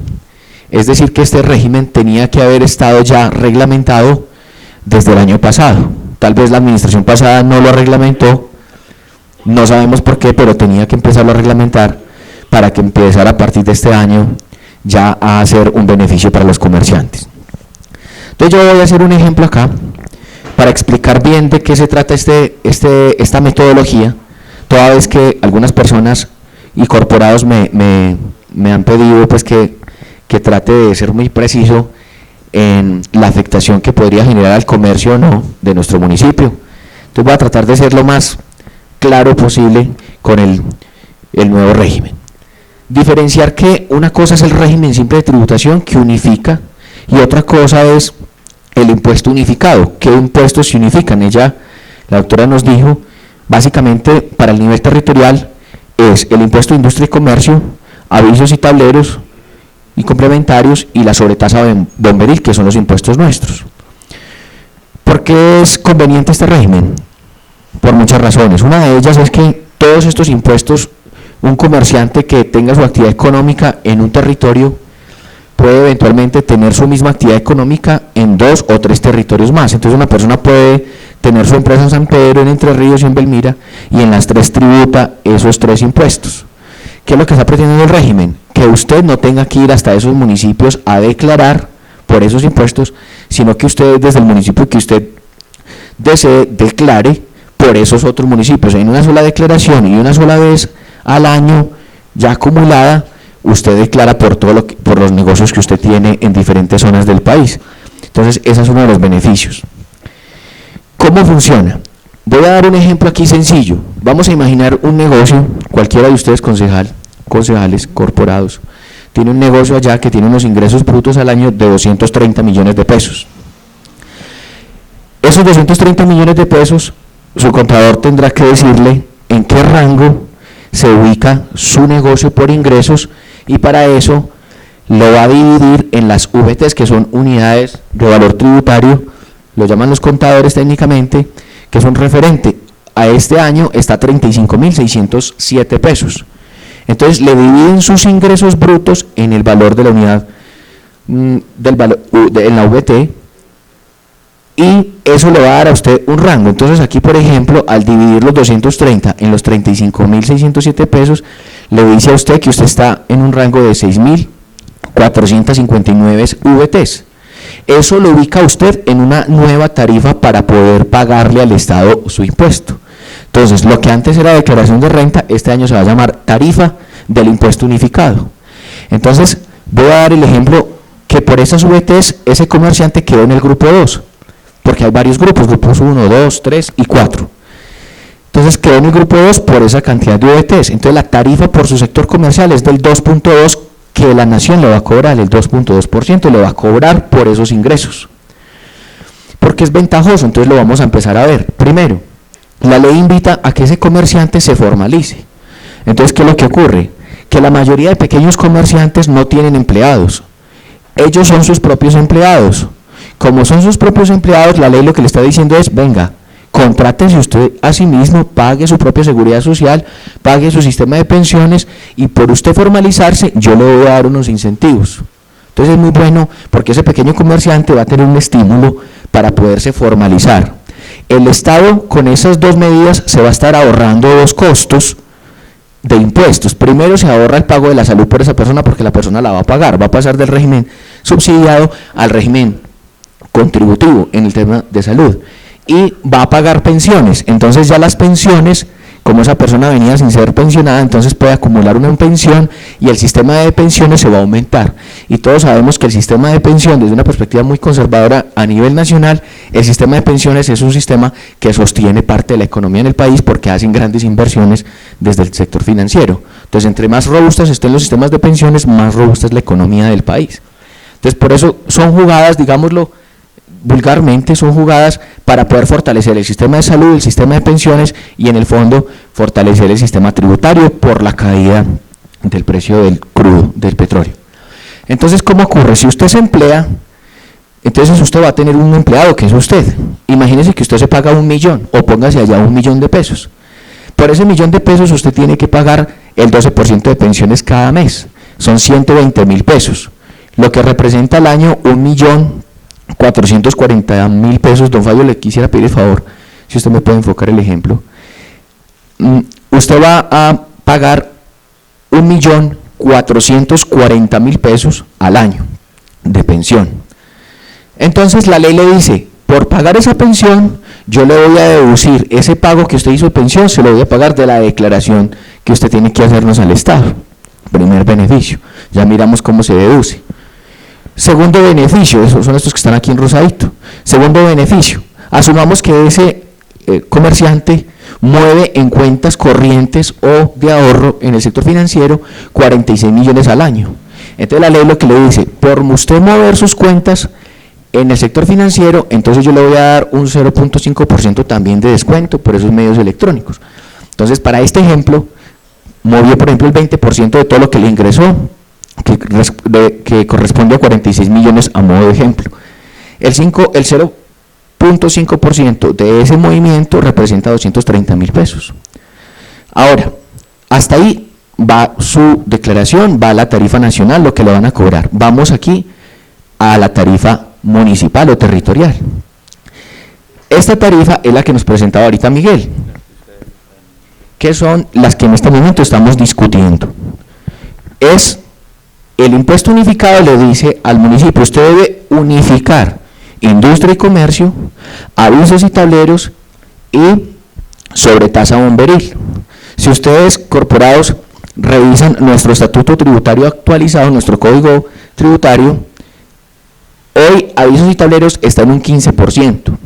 Es decir, que este régimen tenía que haber estado ya reglamentado desde el año pasado. Tal vez la administración pasada no lo reglamentó, no sabemos por qué, pero tenía que empezarlo a reglamentar para que empezara a partir de este año ya a hacer un beneficio para los comerciantes. Entonces yo voy a hacer un ejemplo acá para explicar bien de qué se trata esta metodología, toda vez que algunas personas y corporados me han pedido pues que trate de ser muy preciso en la afectación que podría generar al comercio o no de nuestro municipio. Entonces voy a tratar de ser lo más claro posible con el nuevo régimen. Diferenciar que una cosa es el régimen simple de tributación, que unifica, y otra cosa es el impuesto unificado. ¿Qué impuestos se unifican? La doctora nos dijo, básicamente para el nivel territorial es el impuesto de industria y comercio, avisos y tableros y complementarios, y la sobretasa bomberil, que son los impuestos nuestros. ¿Por qué es conveniente este régimen? Por muchas razones. Una de ellas es que todos estos impuestos, un comerciante que tenga su actividad económica en un territorio, puede eventualmente tener su misma actividad económica en 2 o 3 territorios más. Entonces una persona puede tener su empresa en San Pedro, en Entre Ríos y en Belmira, y en las 3 tributa esos 3 impuestos. ¿Qué es lo que está pretendiendo el régimen? Que usted no tenga que ir hasta esos municipios a declarar por esos impuestos, sino que usted desde el municipio que usted desee declare por esos otros municipios en una sola declaración y una sola vez al año ya acumulada. Usted declara por todo por los negocios que usted tiene en diferentes zonas del país. Entonces, ese es uno de los beneficios. ¿Cómo funciona? Voy a dar un ejemplo aquí sencillo. Vamos a imaginar un negocio, cualquiera de ustedes concejales, corporados, tiene un negocio allá que tiene unos ingresos brutos al año de 230 millones de pesos. Esos 230 millones de pesos, su contador tendrá que decirle en qué rango se ubica su negocio por ingresos, y para eso lo va a dividir en las VTs, que son unidades de valor tributario, lo llaman los contadores técnicamente, que son referente. A este año está 35.607 pesos. Entonces le dividen sus ingresos brutos en el valor de la unidad en la VT, y eso le va a dar a usted un rango. Entonces aquí, por ejemplo, al dividir los 230 en los 35.607 pesos, le dice a usted que usted está en un rango de 6.459 VTs. Eso lo ubica a usted en una nueva tarifa para poder pagarle al Estado su impuesto. Entonces, lo que antes era declaración de renta, este año se va a llamar tarifa del impuesto unificado. Entonces, voy a dar el ejemplo que por esas VTs ese comerciante quedó en el grupo 2, porque hay varios grupos, grupos 1, 2, 3 y 4. Entonces quedó en el grupo 2 por esa cantidad de VTs. Entonces la tarifa por su sector comercial es del 2.2 que la nación le va a cobrar, el 2.2% le va a cobrar por esos ingresos. Porque es ventajoso, entonces lo vamos a empezar a ver. Primero, la ley invita a que ese comerciante se formalice. Entonces, ¿qué es lo que ocurre? Que la mayoría de pequeños comerciantes no tienen empleados. Ellos son sus propios empleados. Como son sus propios empleados, la ley lo que le está diciendo es, venga, contrátese usted a sí mismo, pague su propia seguridad social, pague su sistema de pensiones, y por usted formalizarse, yo le voy a dar unos incentivos. Entonces es muy bueno, porque ese pequeño comerciante va a tener un estímulo para poderse formalizar. El Estado, con esas 2 medidas, se va a estar ahorrando 2 costos de impuestos. Primero, se ahorra el pago de la salud por esa persona, porque la persona la va a pagar, va a pasar del régimen subsidiado al régimen contributivo en el tema de salud, y va a pagar pensiones. Entonces ya las pensiones, como esa persona venía sin ser pensionada, entonces puede acumular una pensión y el sistema de pensiones se va a aumentar. Y todos sabemos que el sistema de pensión, desde una perspectiva muy conservadora a nivel nacional, el sistema de pensiones es un sistema que sostiene parte de la economía en el país, porque hacen grandes inversiones desde el sector financiero. Entonces, entre más robustas estén los sistemas de pensiones, más robusta es la economía del país. Entonces, por eso son jugadas, digámoslo vulgarmente, son jugadas para poder fortalecer el sistema de salud, el sistema de pensiones, y en el fondo fortalecer el sistema tributario por la caída del precio del crudo, del petróleo. Entonces, ¿cómo ocurre? Si usted se emplea, entonces usted va a tener un empleado que es usted. Imagínese que usted se paga 1 millón, o póngase allá 1 millón de pesos. Por ese 1 millón de pesos usted tiene que pagar el 12% de pensiones cada mes, son 120.000 pesos, lo que representa al año 1.440.000 pesos. Don Fabio, le quisiera pedir el favor, si usted me puede enfocar el ejemplo. Usted va a pagar 1.440.000 pesos al año de pensión. Entonces la ley le dice, por pagar esa pensión, yo le voy a deducir ese pago que usted hizo de pensión, se lo voy a pagar de la declaración que usted tiene que hacernos al Estado. Primer beneficio, ya miramos cómo se deduce. Segundo beneficio, esos son estos que están aquí en rosadito. Segundo beneficio, asumamos que ese comerciante mueve en cuentas corrientes o de ahorro en el sector financiero 46 millones al año. Entonces la ley lo que le dice, por usted mover sus cuentas en el sector financiero, entonces yo le voy a dar un 0.5% también de descuento por esos medios electrónicos. Entonces, para este ejemplo, movió, por ejemplo, el 20% de todo lo que le ingresó, que corresponde a 46 millones a modo de ejemplo. El 0.5% de ese movimiento representa 230.000 pesos. Ahora, hasta ahí va su declaración, va a la tarifa nacional, lo que le van a cobrar. Vamos aquí a la tarifa municipal o territorial. Esta tarifa es la que nos presentaba ahorita Miguel, que son las que en este momento estamos discutiendo. Es el impuesto unificado, le dice al municipio, usted debe unificar industria y comercio, avisos y tableros y sobretasa bomberil. Si ustedes, corporados, revisan nuestro estatuto tributario actualizado, nuestro código tributario, hoy avisos y tableros está en un 15%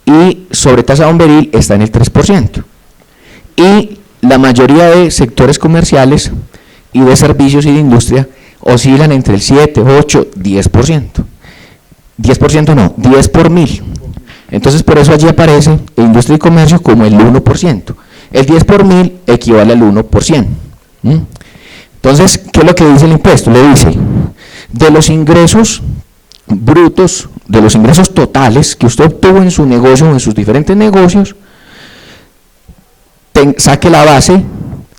y sobretasa bomberil está en el 3%. Y la mayoría de sectores comerciales y de servicios y de industria oscilan entre el 7, 8, 10%. 10% no, 10 por 1000. Entonces por eso allí aparece industria y comercio como el 1%. El 10 por 1000 equivale al 1%. Entonces, ¿qué es lo que dice el impuesto? Le dice, de los ingresos brutos, de los ingresos totales que usted obtuvo en su negocio o en sus diferentes negocios, saque la base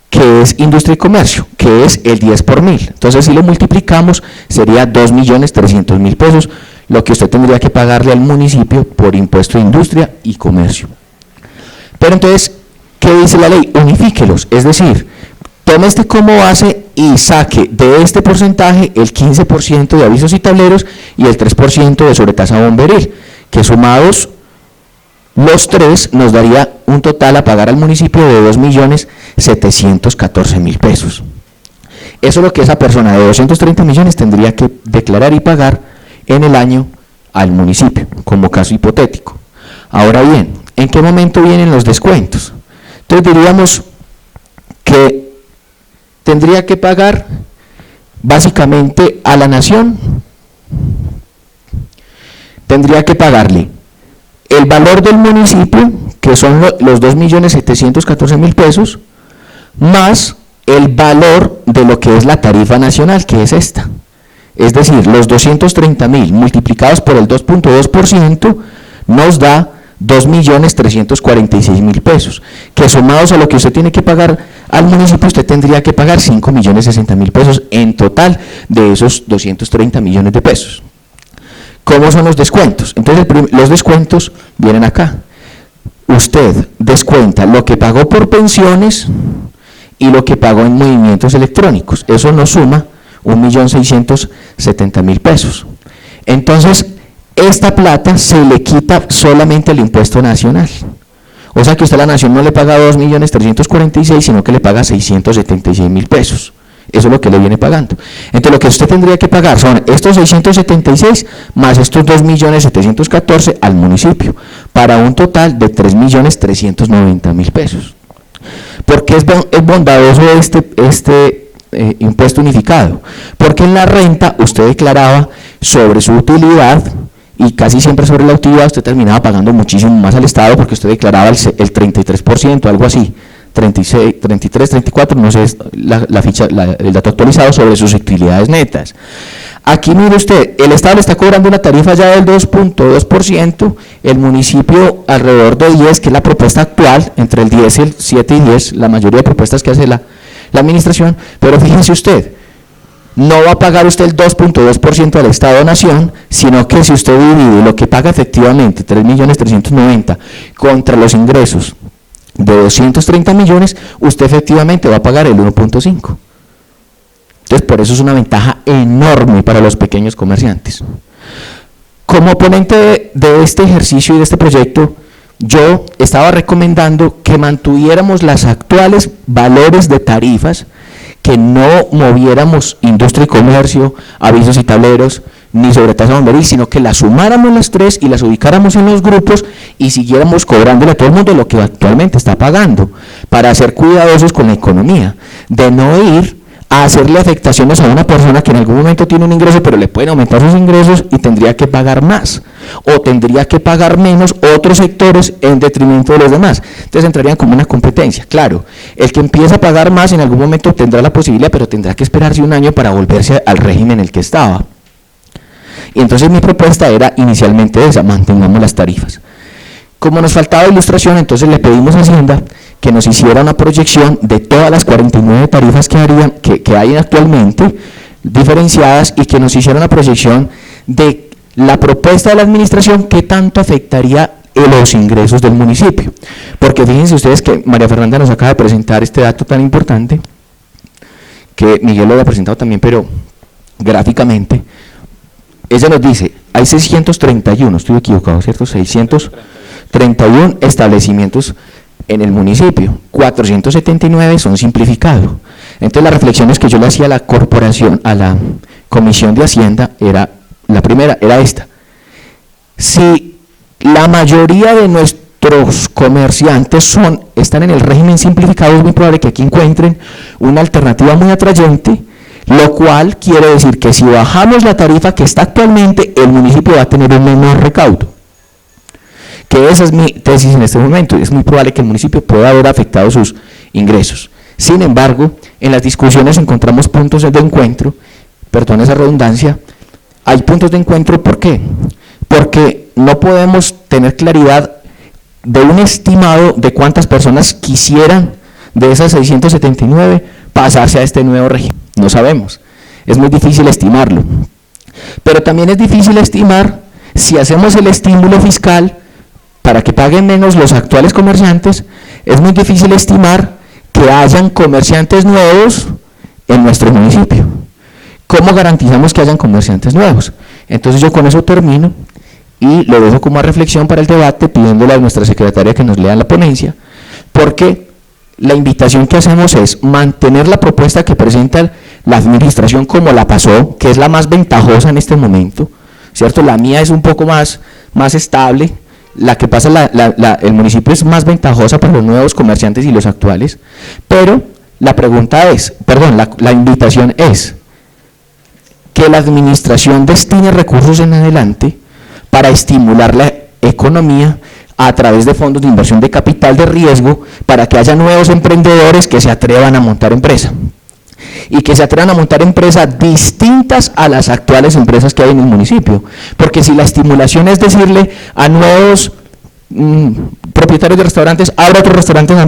que es industria y comercio, que es el 10 por 1000. Entonces, si lo multiplicamos, sería 2.300.000 pesos, lo que usted tendría que pagarle al municipio por impuesto de industria y comercio. Pero entonces, ¿qué dice la ley? Unifíquelos, es decir, tome este como base y saque de este porcentaje el 15% de avisos y tableros y el 3% de sobretasa bomberil, que sumados los tres nos daría un total a pagar al municipio de 2.714.000 pesos. Eso es lo que esa persona de 230 millones tendría que declarar y pagar en el año al municipio, como caso hipotético. Ahora bien, ¿en qué momento vienen los descuentos? Entonces diríamos que tendría que pagar básicamente a la nación, tendría que pagarle el valor del municipio, que son los 2.714.000 pesos, más el valor de lo que es la tarifa nacional, que es esta. Es decir, los 230.000 multiplicados por el 2.2% nos da 2.346.000 pesos, que sumados a lo que usted tiene que pagar al municipio, usted tendría que pagar 5.060.000 pesos en total de esos 230 millones de pesos. ¿Cómo son los descuentos? Entonces, los descuentos vienen acá. Usted descuenta lo que pagó por pensiones y lo que pagó en movimientos electrónicos. Eso nos suma 1.670.000 pesos. Entonces, esta plata se le quita solamente el impuesto nacional. O sea que usted a la nación no le paga 2.346.000, sino que le paga 676.000 pesos. Eso es lo que le viene pagando. Entonces, lo que usted tendría que pagar son estos 676 más estos 2.714.000 al municipio, para un total de 3.390.000 pesos. ¿Por qué es bondadoso este impuesto unificado? Porque en la renta usted declaraba sobre su utilidad y casi siempre sobre la utilidad usted terminaba pagando muchísimo más al Estado, porque usted declaraba el 33%, algo así, 36, 33, 34, no sé la ficha, el dato actualizado sobre sus utilidades netas. Aquí mire usted, el Estado le está cobrando una tarifa ya del 2.2%, el municipio alrededor de 10, que es la propuesta actual, entre el 10, el 7 y 10, la mayoría de propuestas que hace la administración, pero fíjense usted, no va a pagar usted el 2.2% al Estado-Nación, sino que si usted divide lo que paga efectivamente, 3.390.000, contra los ingresos de 230 millones, usted efectivamente va a pagar el 1.5. Entonces, por eso es una ventaja enorme para los pequeños comerciantes. Como ponente de este ejercicio y de este proyecto, yo estaba recomendando que mantuviéramos los actuales valores de tarifas, que no moviéramos industria y comercio, avisos y tableros, ni sobretasa bomberil, sino que las sumáramos las tres y las ubicáramos en los grupos y siguiéramos cobrándole a todo el mundo lo que actualmente está pagando, para ser cuidadosos con la economía, de no ir a hacerle afectaciones a una persona que en algún momento tiene un ingreso, pero le pueden aumentar sus ingresos y tendría que pagar más, o tendría que pagar menos otros sectores en detrimento de los demás. Entonces entrarían como una competencia. Claro, el que empieza a pagar más en algún momento tendrá la posibilidad, pero tendrá que esperarse un año para volverse al régimen en el que estaba. Y entonces mi propuesta era inicialmente esa: mantengamos las tarifas. Como nos faltaba ilustración, entonces le pedimos a Hacienda que nos hiciera una proyección de todas las 49 tarifas que hay actualmente diferenciadas, y que nos hiciera una proyección de la propuesta de la administración que tanto afectaría los ingresos del municipio. Porque fíjense ustedes que María Fernanda nos acaba de presentar este dato tan importante, que Miguel lo había presentado también, pero gráficamente. Ella nos dice, hay 631, estoy equivocado, ¿cierto? 631 establecimientos en el municipio, 479 son simplificados. Entonces las reflexiones que yo le hacía a la corporación, a la Comisión de Hacienda, la primera era esta: si la mayoría de nuestros comerciantes están en el régimen simplificado, es muy probable que aquí encuentren una alternativa muy atrayente, lo cual quiere decir que si bajamos la tarifa que está actualmente, el municipio va a tener un menor recaudo. Que esa es mi tesis en este momento. Es muy probable que el municipio pueda haber afectado sus ingresos. Sin embargo, en las discusiones encontramos puntos de encuentro, perdón esa redundancia, hay puntos de encuentro. ¿Por qué? Porque no podemos tener claridad de un estimado de cuántas personas quisieran de esas 679 pasarse a este nuevo régimen. No sabemos, es muy difícil estimarlo. Pero también es difícil estimar si hacemos el estímulo fiscal para que paguen menos los actuales comerciantes. Es muy difícil estimar que hayan comerciantes nuevos en nuestro municipio. ¿Cómo garantizamos que hayan comerciantes nuevos? Entonces yo con eso termino y lo dejo como reflexión para el debate, pidiéndole a nuestra secretaria que nos lea la ponencia, porque la invitación que hacemos es mantener la propuesta que presenta la administración como la pasó, que es la más ventajosa en este momento, ¿cierto? La mía es un poco más estable, la que pasa el municipio es más ventajosa para los nuevos comerciantes y los actuales, pero la pregunta es, la invitación es que la administración destine recursos en adelante para estimular la economía a través de fondos de inversión de capital de riesgo, para que haya nuevos emprendedores que se atrevan a montar empresa, y que se atrevan a montar empresas distintas a las actuales empresas que hay en el municipio. Porque si la estimulación es decirle a nuevos propietarios de restaurantes, abra otro restaurante en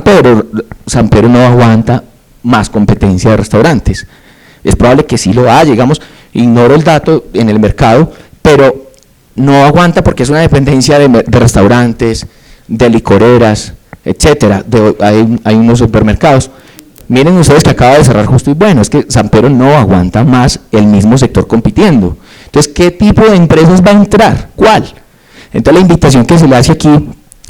San Pedro no aguanta más competencia de restaurantes. Es probable que sí lo haya, digamos, ignoro el dato en el mercado, pero no aguanta porque es una dependencia de restaurantes, de licoreras, etcétera. Hay unos supermercados. Miren ustedes que acaba de cerrar Justo y Bueno, es que San Pedro no aguanta más el mismo sector compitiendo. Entonces, ¿qué tipo de empresas va a entrar? ¿Cuál? Entonces la invitación que se le hace aquí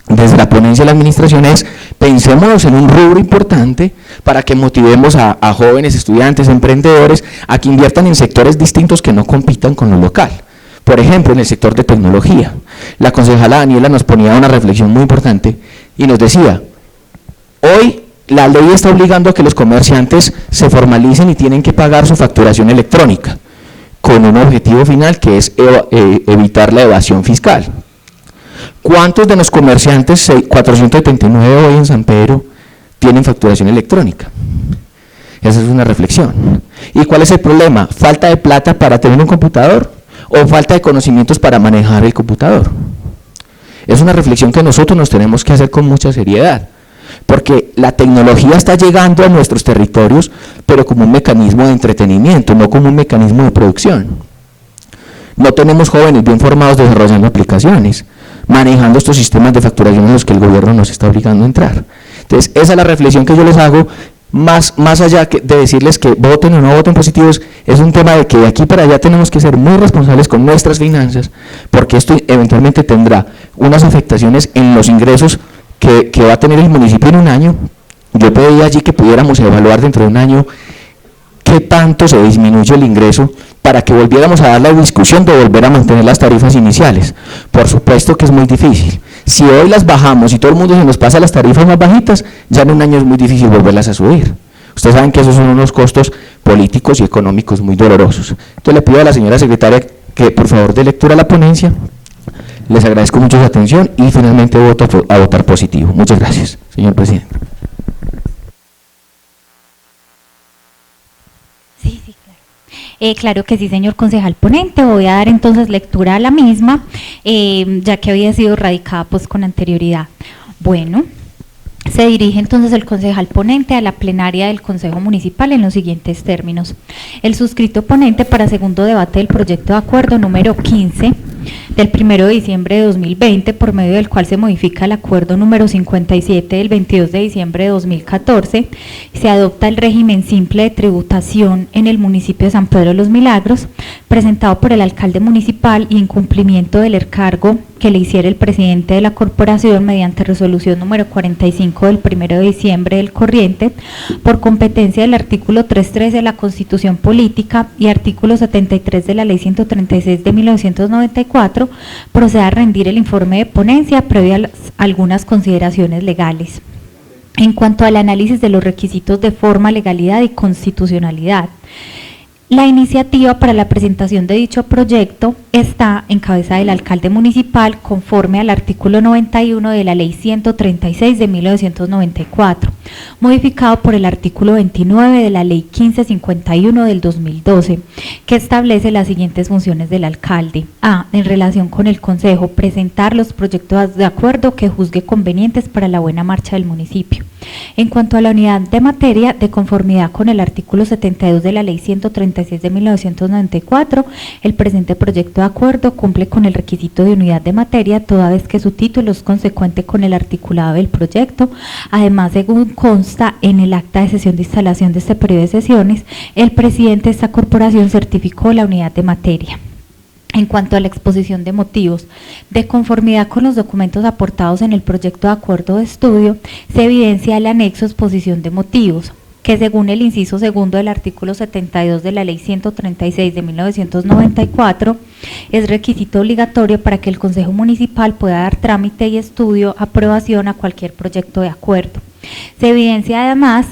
desde la ponencia de la administración es: pensémonos en un rubro importante para que motivemos a jóvenes, estudiantes, emprendedores a que inviertan en sectores distintos que no compitan con lo local. Por ejemplo, en el sector de tecnología. La concejala Daniela nos ponía una reflexión muy importante y nos decía: hoy la ley está obligando a que los comerciantes se formalicen y tienen que pagar su facturación electrónica, con un objetivo final que es evitar la evasión fiscal. ¿Cuántos de los comerciantes, 479 hoy en San Pedro, tienen facturación electrónica? Esa es una reflexión. ¿Y cuál es el problema? ¿Falta de plata para tener un computador o falta de conocimientos para manejar el computador? Es una reflexión que nosotros nos tenemos que hacer con mucha seriedad, porque la tecnología está llegando a nuestros territorios, pero como un mecanismo de entretenimiento, no como un mecanismo de producción. No tenemos jóvenes bien formados desarrollando aplicaciones, manejando estos sistemas de facturación en los que el gobierno nos está obligando a entrar. Entonces, esa es la reflexión que yo les hago, más allá de decirles que voten o no voten positivos. Es un tema de que de aquí para allá tenemos que ser muy responsables con nuestras finanzas, porque esto eventualmente tendrá unas afectaciones en los ingresos que va a tener el municipio en un año. Yo pedí allí que pudiéramos evaluar dentro de un año qué tanto se disminuye el ingreso para que volviéramos a dar la discusión de volver a mantener las tarifas iniciales. Por supuesto que es muy difícil. Si hoy las bajamos y todo el mundo se nos pasa las tarifas más bajitas, ya en un año es muy difícil volverlas a subir. Ustedes saben que esos son unos costos políticos y económicos muy dolorosos. Entonces le pido a la señora secretaria que por favor dé lectura a la ponencia. Les agradezco mucho su atención y finalmente voto a votar positivo. Muchas gracias, señor presidente. Sí, claro. Claro que sí, señor concejal ponente. Voy a dar entonces lectura a la misma, ya que había sido radicada pues con anterioridad. Bueno, Se dirige entonces el concejal ponente a la plenaria del Consejo Municipal en los siguientes términos. El suscrito ponente para segundo debate del proyecto de acuerdo número 15 del 1 de diciembre de 2020, por medio del cual se modifica el acuerdo número 57 del 22 de diciembre de 2014, se adopta el régimen simple de tributación en el municipio de San Pedro de los Milagros, presentado por el alcalde municipal y en cumplimiento del encargo que le hiciera el presidente de la corporación mediante resolución número 45 del 1 de diciembre del corriente, por competencia del artículo 3.3 de la Constitución Política y artículo 73 de la Ley 136 de 1994, procede a rendir el informe de ponencia previo a algunas consideraciones legales. En cuanto al análisis de los requisitos de forma, legalidad y constitucionalidad, la iniciativa para la presentación de dicho proyecto está en cabeza del alcalde municipal conforme al artículo 91 de la Ley 136 de 1994, modificado por el artículo 29 de la Ley 1551 del 2012, que establece las siguientes funciones del alcalde. A. En relación con el Consejo, presentar los proyectos de acuerdo que juzgue convenientes para la buena marcha del municipio. En cuanto a la unidad de materia, de conformidad con el artículo 72 de la Ley 136 de 1994, el presente proyecto de acuerdo cumple con el requisito de unidad de materia, toda vez que su título es consecuente con el articulado del proyecto. Además, según consta en el acta de sesión de instalación de este periodo de sesiones, el presidente de esta corporación certificó la unidad de materia. En cuanto a la exposición de motivos, de conformidad con los documentos aportados en el proyecto de acuerdo de estudio, se evidencia el anexo exposición de motivos, que según el inciso segundo del artículo 72 de la Ley 136 de 1994, es requisito obligatorio para que el Consejo Municipal pueda dar trámite y estudio, aprobación a cualquier proyecto de acuerdo. Se evidencia además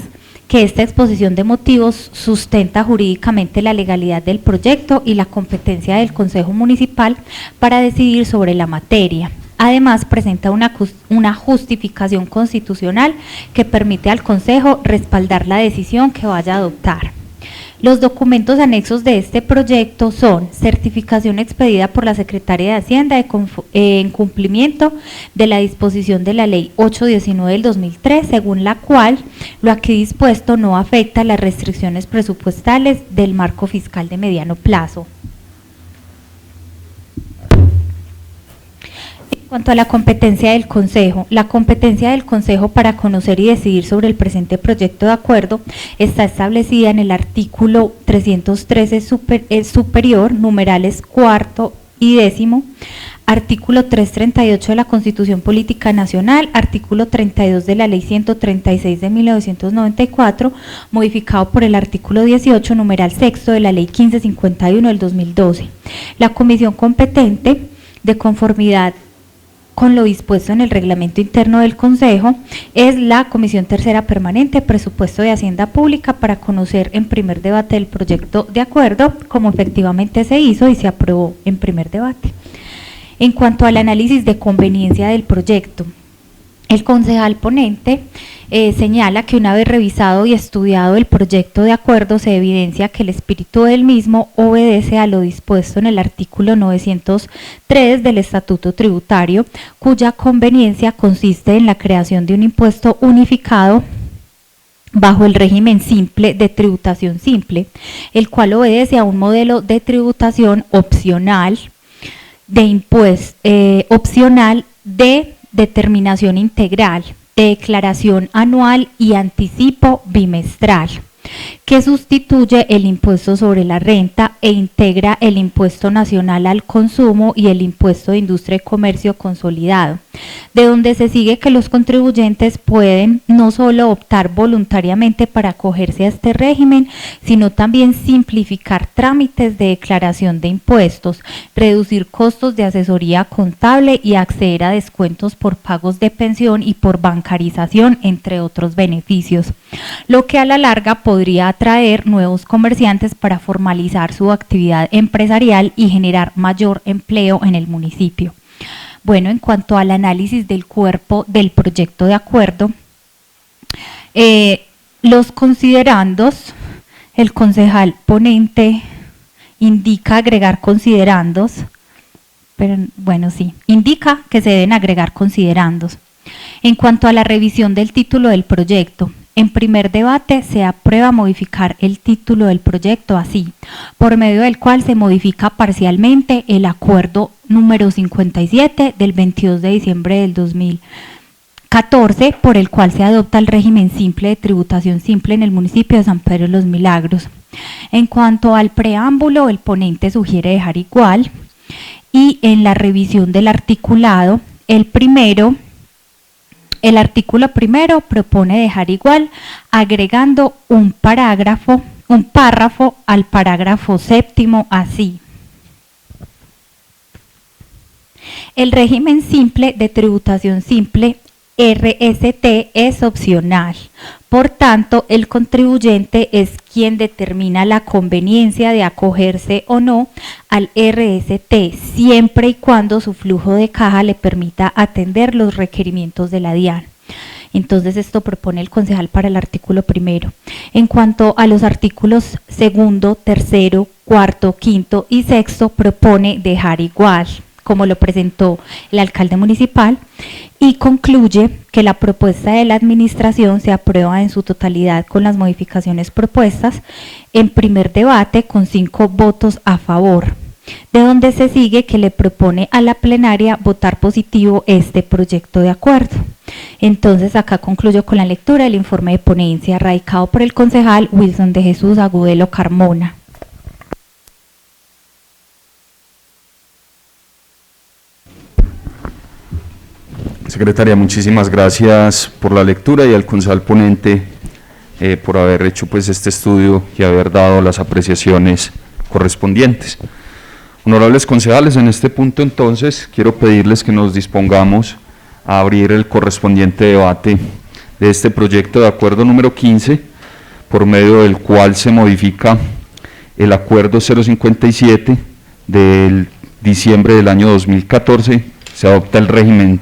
que esta exposición de motivos sustenta jurídicamente la legalidad del proyecto y la competencia del Consejo Municipal para decidir sobre la materia. Además, presenta una justificación constitucional que permite al Consejo respaldar la decisión que vaya a adoptar. Los documentos anexos de este proyecto son certificación expedida por la Secretaría de Hacienda en cumplimiento de la disposición de la Ley 819 del 2003, según la cual lo aquí dispuesto no afecta las restricciones presupuestales del marco fiscal de mediano plazo. En cuanto a la competencia del Consejo, la competencia del Consejo para conocer y decidir sobre el presente proyecto de acuerdo está establecida en el artículo 313 superior, numerales cuarto y décimo, artículo 338 de la Constitución Política Nacional, artículo 32 de la Ley 136 de 1994, modificado por el artículo 18, numeral sexto de la Ley 1551 del 2012. La comisión competente, de conformidad con lo dispuesto en el reglamento interno del Consejo, es la Comisión Tercera Permanente, Presupuesto de Hacienda Pública, para conocer en primer debate el proyecto de acuerdo, como efectivamente se hizo y se aprobó en primer debate. En cuanto al análisis de conveniencia del proyecto, el concejal ponente señala que una vez revisado y estudiado el proyecto de acuerdo, se evidencia que el espíritu del mismo obedece a lo dispuesto en el artículo 903 del Estatuto Tributario, cuya conveniencia consiste en la creación de un impuesto unificado bajo el régimen simple de tributación simple, el cual obedece a un modelo de tributación opcional de determinación integral, de declaración anual y anticipo bimestral, que sustituye el impuesto sobre la renta e integra el impuesto nacional al consumo y el impuesto de industria y comercio consolidado, de donde se sigue que los contribuyentes pueden no solo optar voluntariamente para acogerse a este régimen, sino también simplificar trámites de declaración de impuestos, reducir costos de asesoría contable y acceder a descuentos por pagos de pensión y por bancarización, entre otros beneficios, lo que a la larga podría atraer nuevos comerciantes para formalizar su actividad empresarial y generar mayor empleo en el municipio. Bueno, en cuanto al análisis del cuerpo del proyecto de acuerdo, los considerandos, el concejal ponente indica agregar considerandos, pero bueno, sí, indica que se deben agregar considerandos. En cuanto a la revisión del título del proyecto, en primer debate se aprueba modificar el título del proyecto así, por medio del cual se modifica parcialmente el acuerdo número 57 del 22 de diciembre del 2014, por el cual se adopta el régimen simple de tributación simple en el municipio de San Pedro de los Milagros. En cuanto al preámbulo, el ponente sugiere dejar igual, y en la revisión del articulado, el artículo primero propone dejar igual, agregando un párrafo al parágrafo séptimo así. El régimen simple de tributación simple RST es opcional. Por tanto, el contribuyente es quien determina la conveniencia de acogerse o no al RST, siempre y cuando su flujo de caja le permita atender los requerimientos de la DIAN. Entonces, esto propone el concejal para el artículo primero. En cuanto a los artículos segundo, tercero, cuarto, quinto y sexto, propone dejar igual, como lo presentó el alcalde municipal, y concluye que la propuesta de la administración se aprueba en su totalidad con las modificaciones propuestas en primer debate con 5 votos a favor, de donde se sigue que le propone a la plenaria votar positivo este proyecto de acuerdo. Entonces, acá concluyo con la lectura del informe de ponencia radicado por el concejal Wilson de Jesús Agudelo Carmona. Secretaria, muchísimas gracias por la lectura y al concejal ponente por haber hecho pues este estudio y haber dado las apreciaciones correspondientes. Honorables concejales, en este punto entonces quiero pedirles que nos dispongamos a abrir el correspondiente debate de este proyecto de acuerdo número 15, por medio del cual se modifica el acuerdo 057 del diciembre del año 2014, se adopta el régimen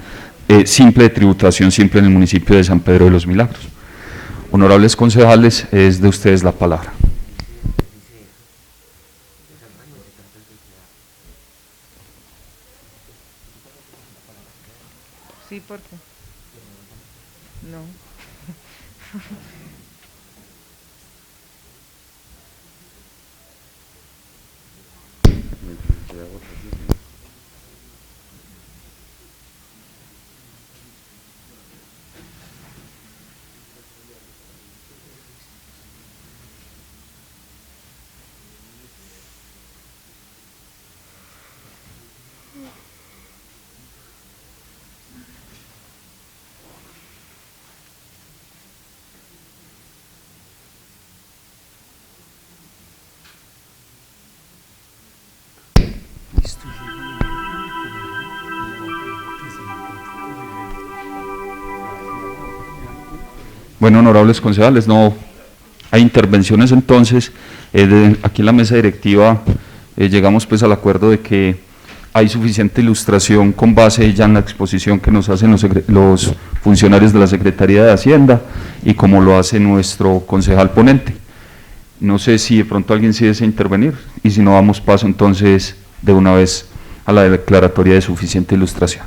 simple de tributación simple en el municipio de San Pedro de los Milagros. Honorables concejales, es de ustedes la palabra. Sí, ¿por qué? No. Bueno, honorables concejales, no hay intervenciones entonces. Aquí en la mesa directiva llegamos pues al acuerdo de que hay suficiente ilustración con base ya en la exposición que nos hacen los funcionarios de la Secretaría de Hacienda y como lo hace nuestro concejal ponente. No sé si de pronto alguien sí desea intervenir, y si no, damos paso entonces de una vez a la declaratoria de suficiente ilustración.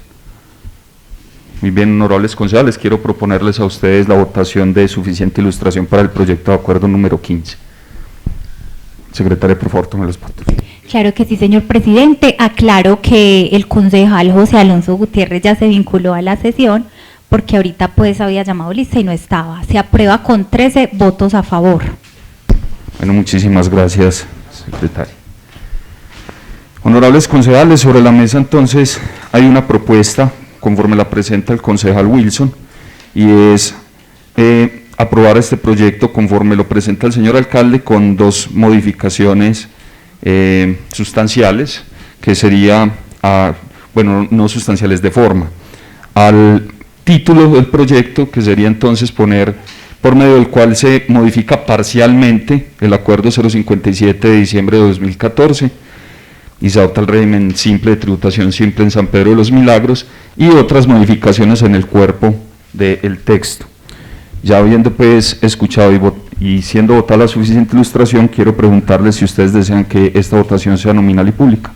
Muy bien, honorables concejales, quiero proponerles a ustedes la votación de suficiente ilustración para el proyecto de acuerdo número 15. Secretaria, por favor, tome los votos. Claro que sí, señor presidente. Aclaro que el concejal José Alonso Gutiérrez ya se vinculó a la sesión, porque ahorita pues había llamado lista y no estaba. Se aprueba con 13 votos a favor. Bueno, muchísimas gracias, secretaria. Honorables concejales, sobre la mesa entonces hay una propuesta conforme la presenta el concejal Wilson, y es aprobar este proyecto conforme lo presenta el señor alcalde, con 2 modificaciones sustanciales, que sería, bueno, no sustanciales, de forma, al título del proyecto, que sería entonces poner, por medio del cual se modifica parcialmente el acuerdo 057 de diciembre de 2014, y se adopta el régimen simple de tributación simple en San Pedro de los Milagros, y otras modificaciones en el cuerpo del texto. Ya habiendo pues escuchado y siendo votada la suficiente ilustración, quiero preguntarles si ustedes desean que esta votación sea nominal y pública.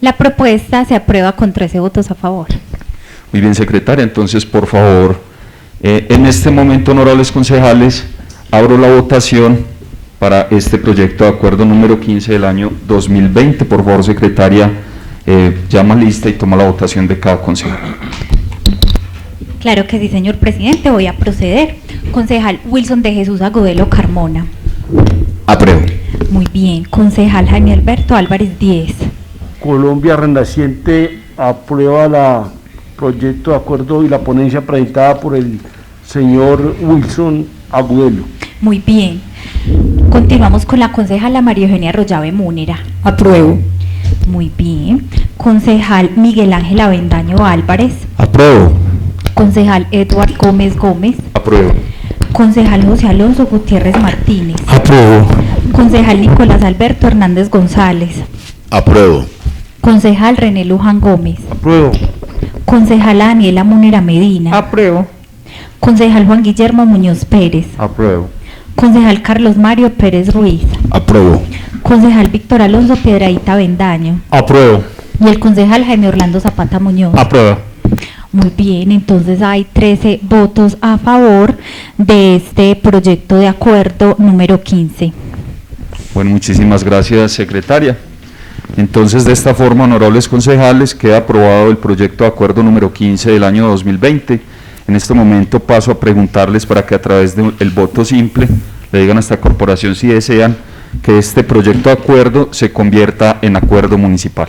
La propuesta se aprueba con 13 votos a favor. Muy bien, secretaria, entonces por favor, en este momento, honorables concejales, abro la votación para este proyecto de acuerdo número 15 del año 2020. Por favor, secretaria, llama lista y toma la votación de cada concejal. Claro que sí, señor presidente, voy a proceder. Concejal Wilson de Jesús Agudelo Carmona. Apruebo. Muy bien. Concejal Jaime Alberto Álvarez Díez. Colombia Renaciente aprueba el proyecto de acuerdo y la ponencia presentada por el señor Wilson Agudelo. Muy bien. Continuamos con la concejala María Eugenia Arroyave Múnera. Apruebo. Muy bien. Concejal Miguel Ángel Avendaño Álvarez. Apruebo. Concejal Edward Gómez Gómez. Apruebo. Concejal José Alonso Gutiérrez Martínez. Apruebo. Concejal Nicolás Alberto Hernández González. Apruebo. Concejal René Luján Gómez. Apruebo. Concejala Daniela Múnera Medina. Apruebo. Concejal Juan Guillermo Muñoz Pérez. Apruebo. Concejal Carlos Mario Pérez Ruiz. Apruebo. Concejal Víctor Alonso Piedradita Avendaño. Apruebo. Y el concejal Jaime Orlando Zapata Muñoz. Apruebo. Muy bien, entonces hay 13 votos a favor de este proyecto de acuerdo número 15. Bueno, muchísimas gracias, secretaria. Entonces, de esta forma, honorables concejales, queda aprobado el proyecto de acuerdo número 15 del año 2020. En este momento paso a preguntarles para que a través del voto simple le digan a esta corporación si desean que este proyecto de acuerdo se convierta en acuerdo municipal.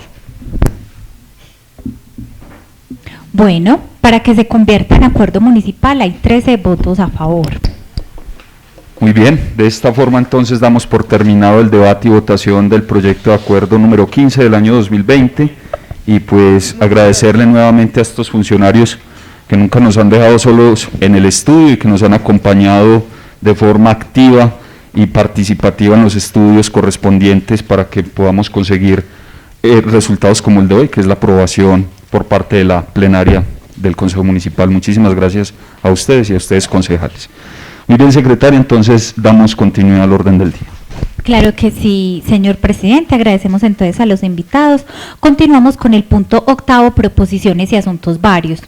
Bueno, para que se convierta en acuerdo municipal hay 13 votos a favor. Muy bien, de esta forma entonces damos por terminado el debate y votación del proyecto de acuerdo número 15 del año 2020 y pues agradecerle nuevamente a estos funcionarios que nunca nos han dejado solos en el estudio y que nos han acompañado de forma activa y participativa en los estudios correspondientes para que podamos conseguir resultados como el de hoy, que es la aprobación por parte de la plenaria del Consejo Municipal. Muchísimas gracias a ustedes y a ustedes concejales. Muy bien, secretaria, entonces damos continuidad al orden del día. Claro que sí, señor presidente, agradecemos entonces a los invitados. Continuamos con el punto 8, proposiciones y asuntos varios.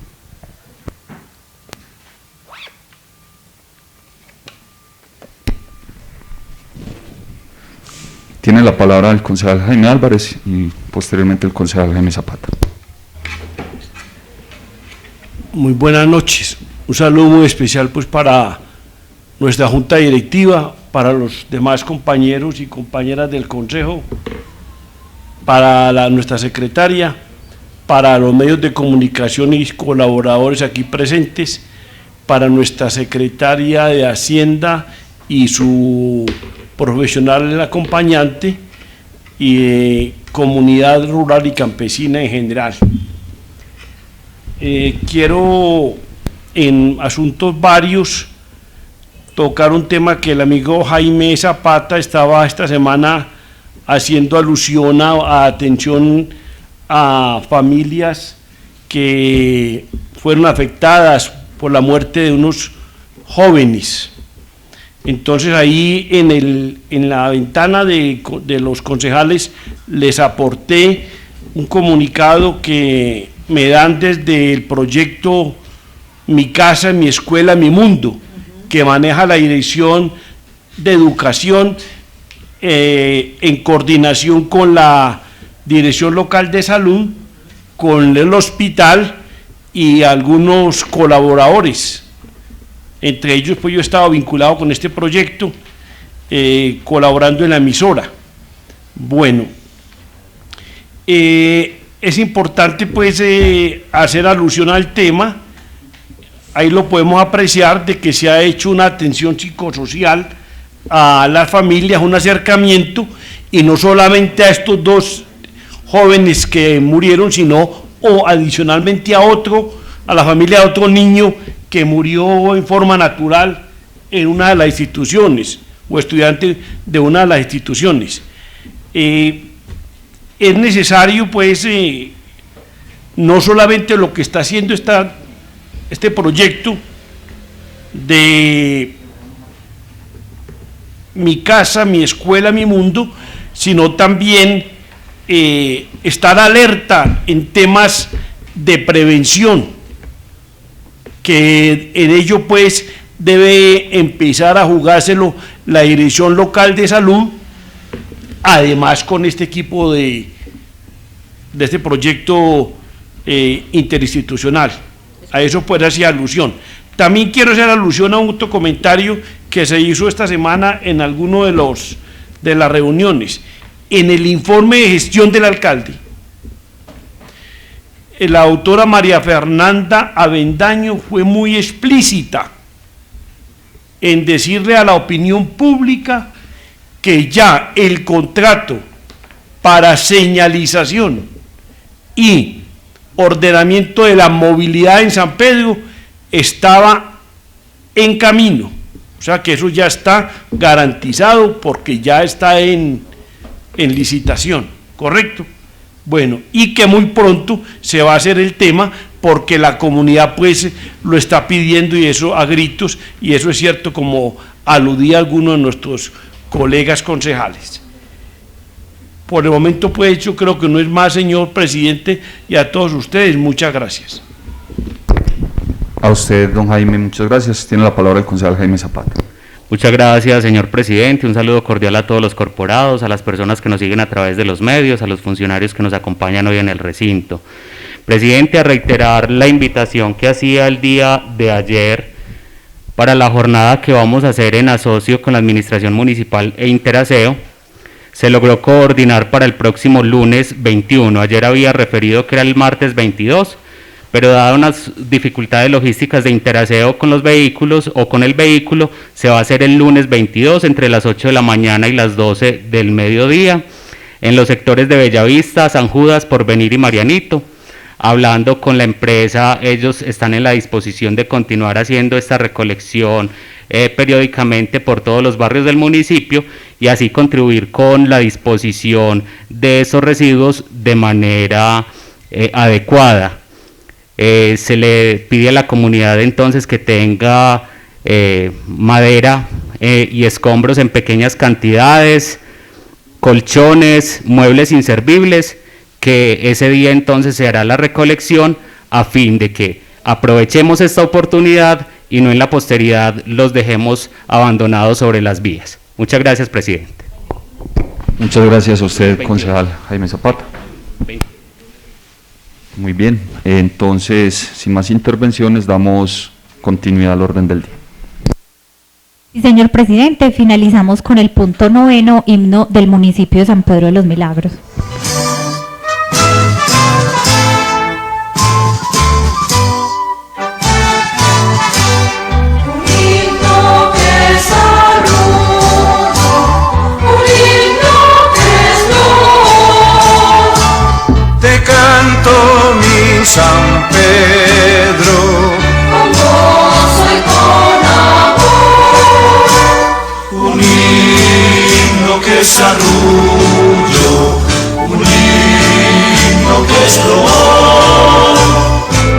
Tiene la palabra el concejal Jaime Álvarez y posteriormente el concejal Jaime Zapata. Muy buenas noches. Un saludo muy especial pues para nuestra junta directiva, para los demás compañeros y compañeras del consejo, para nuestra secretaria, para los medios de comunicación y colaboradores aquí presentes, para nuestra secretaria de Hacienda y su profesional acompañante y comunidad rural y campesina en general. Quiero en asuntos varios tocar un tema que el amigo Jaime Zapata estaba esta semana haciendo alusión a atención a familias que fueron afectadas por la muerte de unos jóvenes. Entonces ahí en la ventana de los concejales les aporté un comunicado que me dan desde el proyecto Mi Casa, Mi Escuela, Mi Mundo, que maneja la Dirección de Educación en coordinación con la Dirección Local de Salud, con el hospital y algunos colaboradores. Entre ellos, pues yo he estado vinculado con este proyecto, colaborando en la emisora. Bueno, es importante pues hacer alusión al tema. Ahí lo podemos apreciar de que se ha hecho una atención psicosocial a las familias, un acercamiento, y no solamente a estos dos jóvenes que murieron, sino o adicionalmente a la familia de otro niño que murió en forma natural en una de las instituciones, o estudiante de una de las instituciones. Es necesario pues no solamente lo que está haciendo este proyecto de Mi Casa, Mi Escuela, Mi Mundo, sino también estar alerta en temas de prevención, que en ello pues debe empezar a jugárselo la Dirección Local de Salud, además con este equipo de este proyecto interinstitucional. A eso puede hacer alusión. También quiero hacer alusión a un comentario que se hizo esta semana en alguno de las reuniones. En el informe de gestión del alcalde, la autora María Fernanda Avendaño fue muy explícita en decirle a la opinión pública que ya el contrato para señalización y ordenamiento de la movilidad en San Pedro estaba en camino, o sea que eso ya está garantizado porque ya está en licitación, ¿correcto? Bueno, y que muy pronto se va a hacer el tema porque la comunidad pues lo está pidiendo, y eso a gritos, y eso es cierto, como aludía alguno de nuestros colegas concejales. Por el momento pues yo creo que no es más, señor presidente, y a todos ustedes muchas gracias. A usted, don Jaime, muchas gracias. Tiene la palabra el concejal Jaime Zapata. Muchas gracias, señor presidente. Un saludo cordial a todos los corporados, a las personas que nos siguen a través de los medios, a los funcionarios que nos acompañan hoy en el recinto. Presidente, a reiterar la invitación que hacía el día de ayer para la jornada que vamos a hacer en asocio con la Administración Municipal e Interaseo. Se logró coordinar para el próximo lunes 21. Ayer había referido que era el martes 22, pero dadas unas dificultades logísticas de Interaseo con los vehículos o con el vehículo, se va a hacer el lunes 22 entre las 8 de la mañana y las 12 del mediodía, en los sectores de Bellavista, San Judas, Porvenir y Marianito. Hablando con la empresa, ellos están en la disposición de continuar haciendo esta recolección periódicamente por todos los barrios del municipio y así contribuir con la disposición de esos residuos de manera adecuada. Se le pide a la comunidad entonces que tenga madera y escombros en pequeñas cantidades, colchones, muebles inservibles, que ese día entonces se hará la recolección a fin de que aprovechemos esta oportunidad y no en la posteridad los dejemos abandonados sobre las vías. Muchas gracias, presidente. Muchas gracias a usted, concejal Jaime Zapata. Muy bien, entonces, sin más intervenciones, damos continuidad al orden del día. Sí, señor presidente, finalizamos con el punto 9, himno del municipio de San Pedro de los Milagros. San Pedro, con gozo y con amor, un himno que es arrullo, un himno que es loor.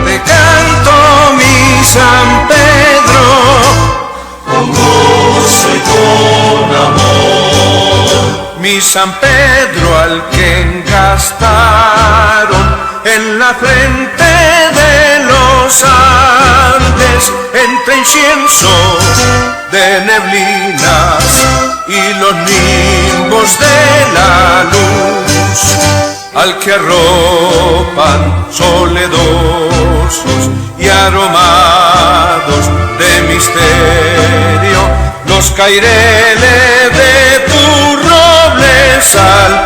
Te canto mi San Pedro, con gozo y con amor. Mi San Pedro al que engastaron en la frente de los Andes, entre incienso de neblinas y los nimbos de la luz, al que arropan soledosos y aromados de misterio los caireles de tu roble sal